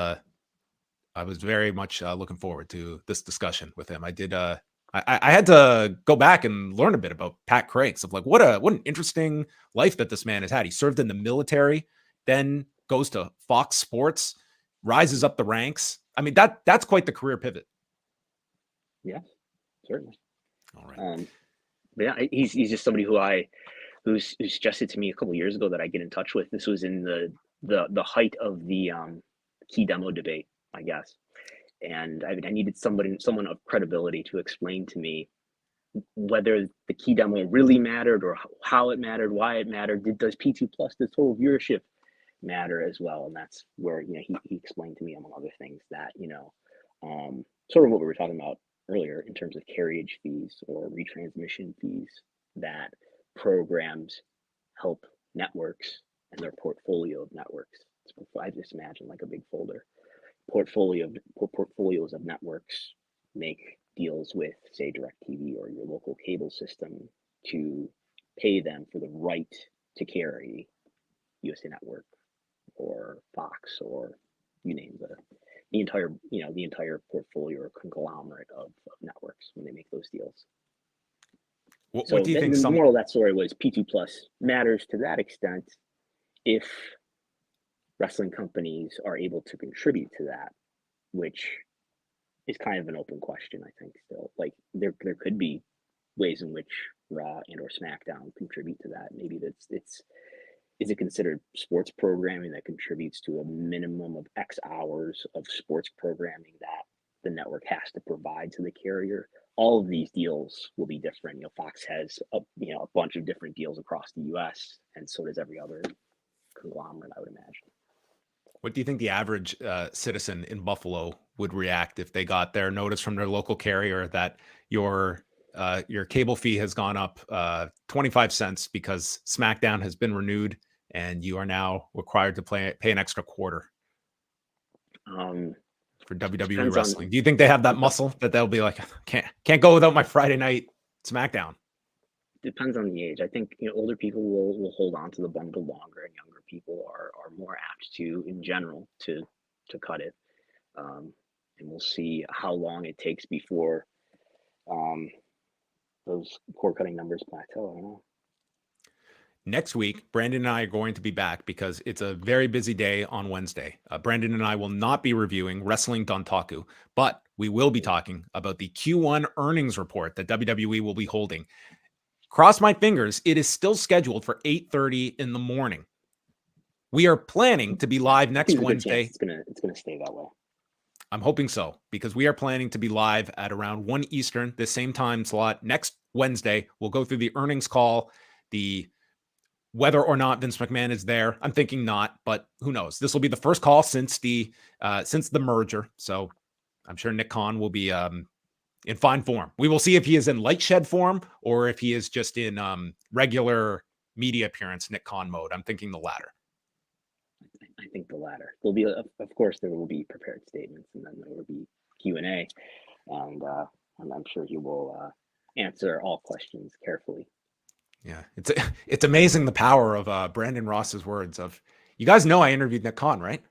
very much looking forward to this discussion with him. I did. I had to go back and learn a bit about Pat Crakes, of like what an interesting life that this man has had. He served in the military, then goes to Fox Sports, rises up the ranks. I mean, that's quite the career pivot. Yeah, certainly. All right. But yeah, he's just somebody who suggested to me a couple of years ago that I get in touch with. This was in the height of the key demo debate, I guess. And I needed someone of credibility to explain to me whether the key demo really mattered, or how it mattered, why it mattered. Does P2 Plus, the total viewership, matter as well? And that's where he explained to me, among other things, that sort of what we were talking about earlier in terms of carriage fees or retransmission fees, that programs help networks and their portfolio of networks. I just imagine like a big folder. Portfolios of networks make deals with, say, DirecTV or your local cable system to pay them for the right to carry USA Network or Fox, or you name the entire portfolio or conglomerate of networks when they make those deals. What do you think? The moral of that story was P2 Plus matters to that extent if wrestling companies are able to contribute to that, which is kind of an open question, I think, still. Like there could be ways in which Raw and or SmackDown contribute to that. Maybe is it considered sports programming that contributes to a minimum of X hours of sports programming that the network has to provide to the carrier? All of these deals will be different. Fox has a bunch of different deals across the U.S., and so does every other conglomerate, I would imagine. What do you think the average citizen in Buffalo would react if they got their notice from their local carrier that your cable fee has gone up 25 cents because SmackDown has been renewed and you are now required to pay an extra quarter for WWE wrestling? Do you think they have that muscle that they'll be like, can't go without my Friday night SmackDown? Depends on the age. I think older people will hold on to the bundle longer, and younger people are more apt to, in general, to cut it. And we'll see how long it takes before those cord cutting numbers plateau. I don't know. Next week, Brandon and I are going to be back because it's a very busy day on Wednesday. Brandon and I will not be reviewing Wrestling Dontaku, but we will be talking about the Q1 earnings report that WWE will be holding. Cross my fingers, it is still scheduled for 8:30 in the morning. We are planning to be live next Wednesday. It's gonna stay that way. I'm hoping so, because we are planning to be live at around 1 Eastern, the same time slot next Wednesday. We'll go through the earnings call, whether or not Vince McMahon is there. I'm thinking not, but who knows? This will be the first call since the merger. So I'm sure Nick Khan will be in fine form. We will see if he is in light shed form or if he is just in regular media appearance Nick Khan mode. I'm thinking the latter. I think the latter. There'll be, of course, there will be prepared statements, and then there will be Q&A, and I'm sure he will answer all questions carefully. Yeah, it's amazing the power of Brandon Ross's words of, you guys know I interviewed Nick Khan, right?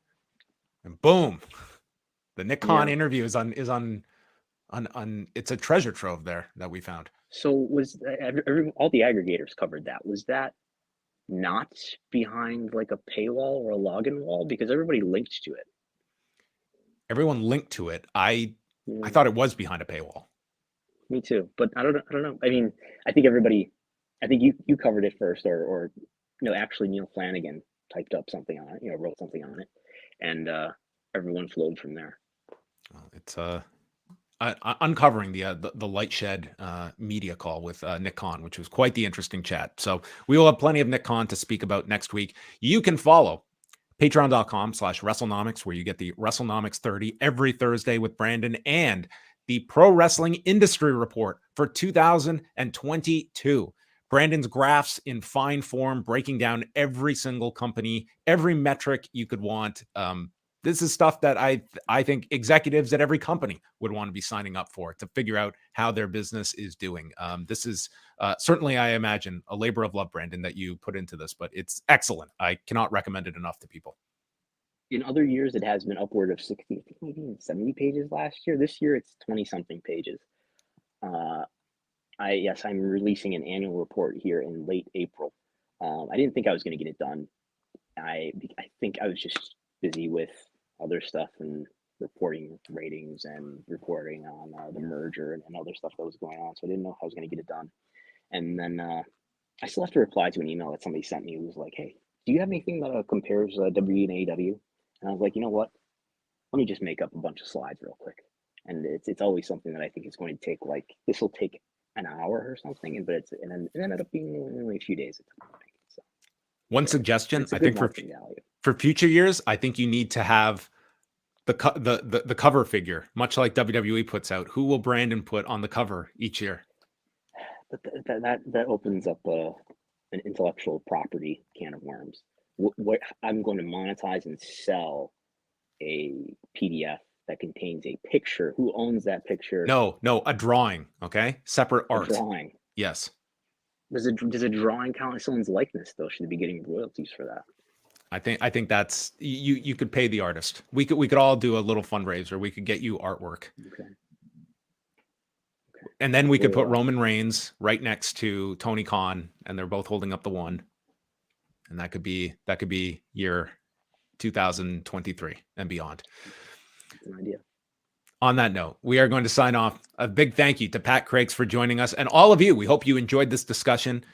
And boom, the Nick Khan interview is on. It's a treasure trove there that we found. So was all the aggregators covered that? Was that not behind like a paywall or a login wall? Because everybody linked to it. Everyone linked to it. I thought it was behind a paywall. Me too, but I don't know. I mean, I think you covered it first, or actually Neil Flanagan typed up something on it, wrote something on it, and everyone flowed from there. It's uncovering the light shed media call with Nick Khan, which was quite the interesting chat. So we will have plenty of Nick Khan to speak about next week. You can follow patreon.com/Wrestlenomics, where you get the Wrestlenomics 30 every Thursday with Brandon and the Pro Wrestling Industry Report for 2022. Brandon's graphs in fine form, breaking down every single company, every metric you could want. This is stuff that I think executives at every company would want to be signing up for to figure out how their business is doing. This is certainly, I imagine, a labor of love, Brandon, that you put into this, but it's excellent. I cannot recommend it enough to people. In other years, it has been upward of 60, I think maybe 70 pages last year. This year, it's 20-something pages. I'm releasing an annual report here in late April. I didn't think I was going to get it done. I think I was just busy with other stuff and reporting ratings and reporting on the merger and other stuff that was going on. So I didn't know if I was going to get it done. And then I still have to reply to an email that somebody sent me. It was like, hey, do you have anything that compares WWE and AEW? And I was like, you know what? Let me just make up a bunch of slides real quick. And it's always something that I think is going to take this will take an hour or something. But it ended up being only a few days. So one suggestion, I think for future years, I think you need to have the cover figure, much like WWE puts out. Who will Brandon put on the cover each year? But that opens up an intellectual property can of worms. What I'm going to monetize and sell a PDF that contains a picture. Who owns that picture? No, a drawing. Okay, separate art. A drawing. Yes. Does a drawing count as someone's likeness though? Should they be getting royalties for that? I think that's you could pay the artist. We could all do a little fundraiser. We could get you artwork. Okay. And then we could put Roman Reigns right next to Tony Khan, and they're both holding up the one. And that could be year 2023 and beyond. That's an idea. On that note, we are going to sign off. A big thank you to Pat Crakes for joining us, and all of you. We hope you enjoyed this discussion.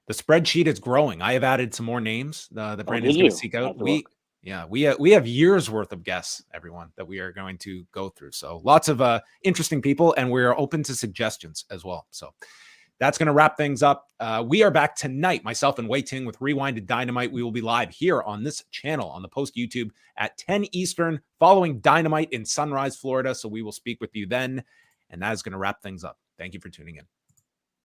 The spreadsheet is growing. I have added some more names that Brandon's going to seek out. We have years worth of guests, everyone, that we are going to go through. So lots of interesting people, and we're open to suggestions as well. So that's going to wrap things up. We are back tonight, myself and Wei Ting, with Rewinded Dynamite. We will be live here on this channel on the Post YouTube at 10 Eastern, following Dynamite in Sunrise, Florida. So we will speak with you then. And that is going to wrap things up. Thank you for tuning in.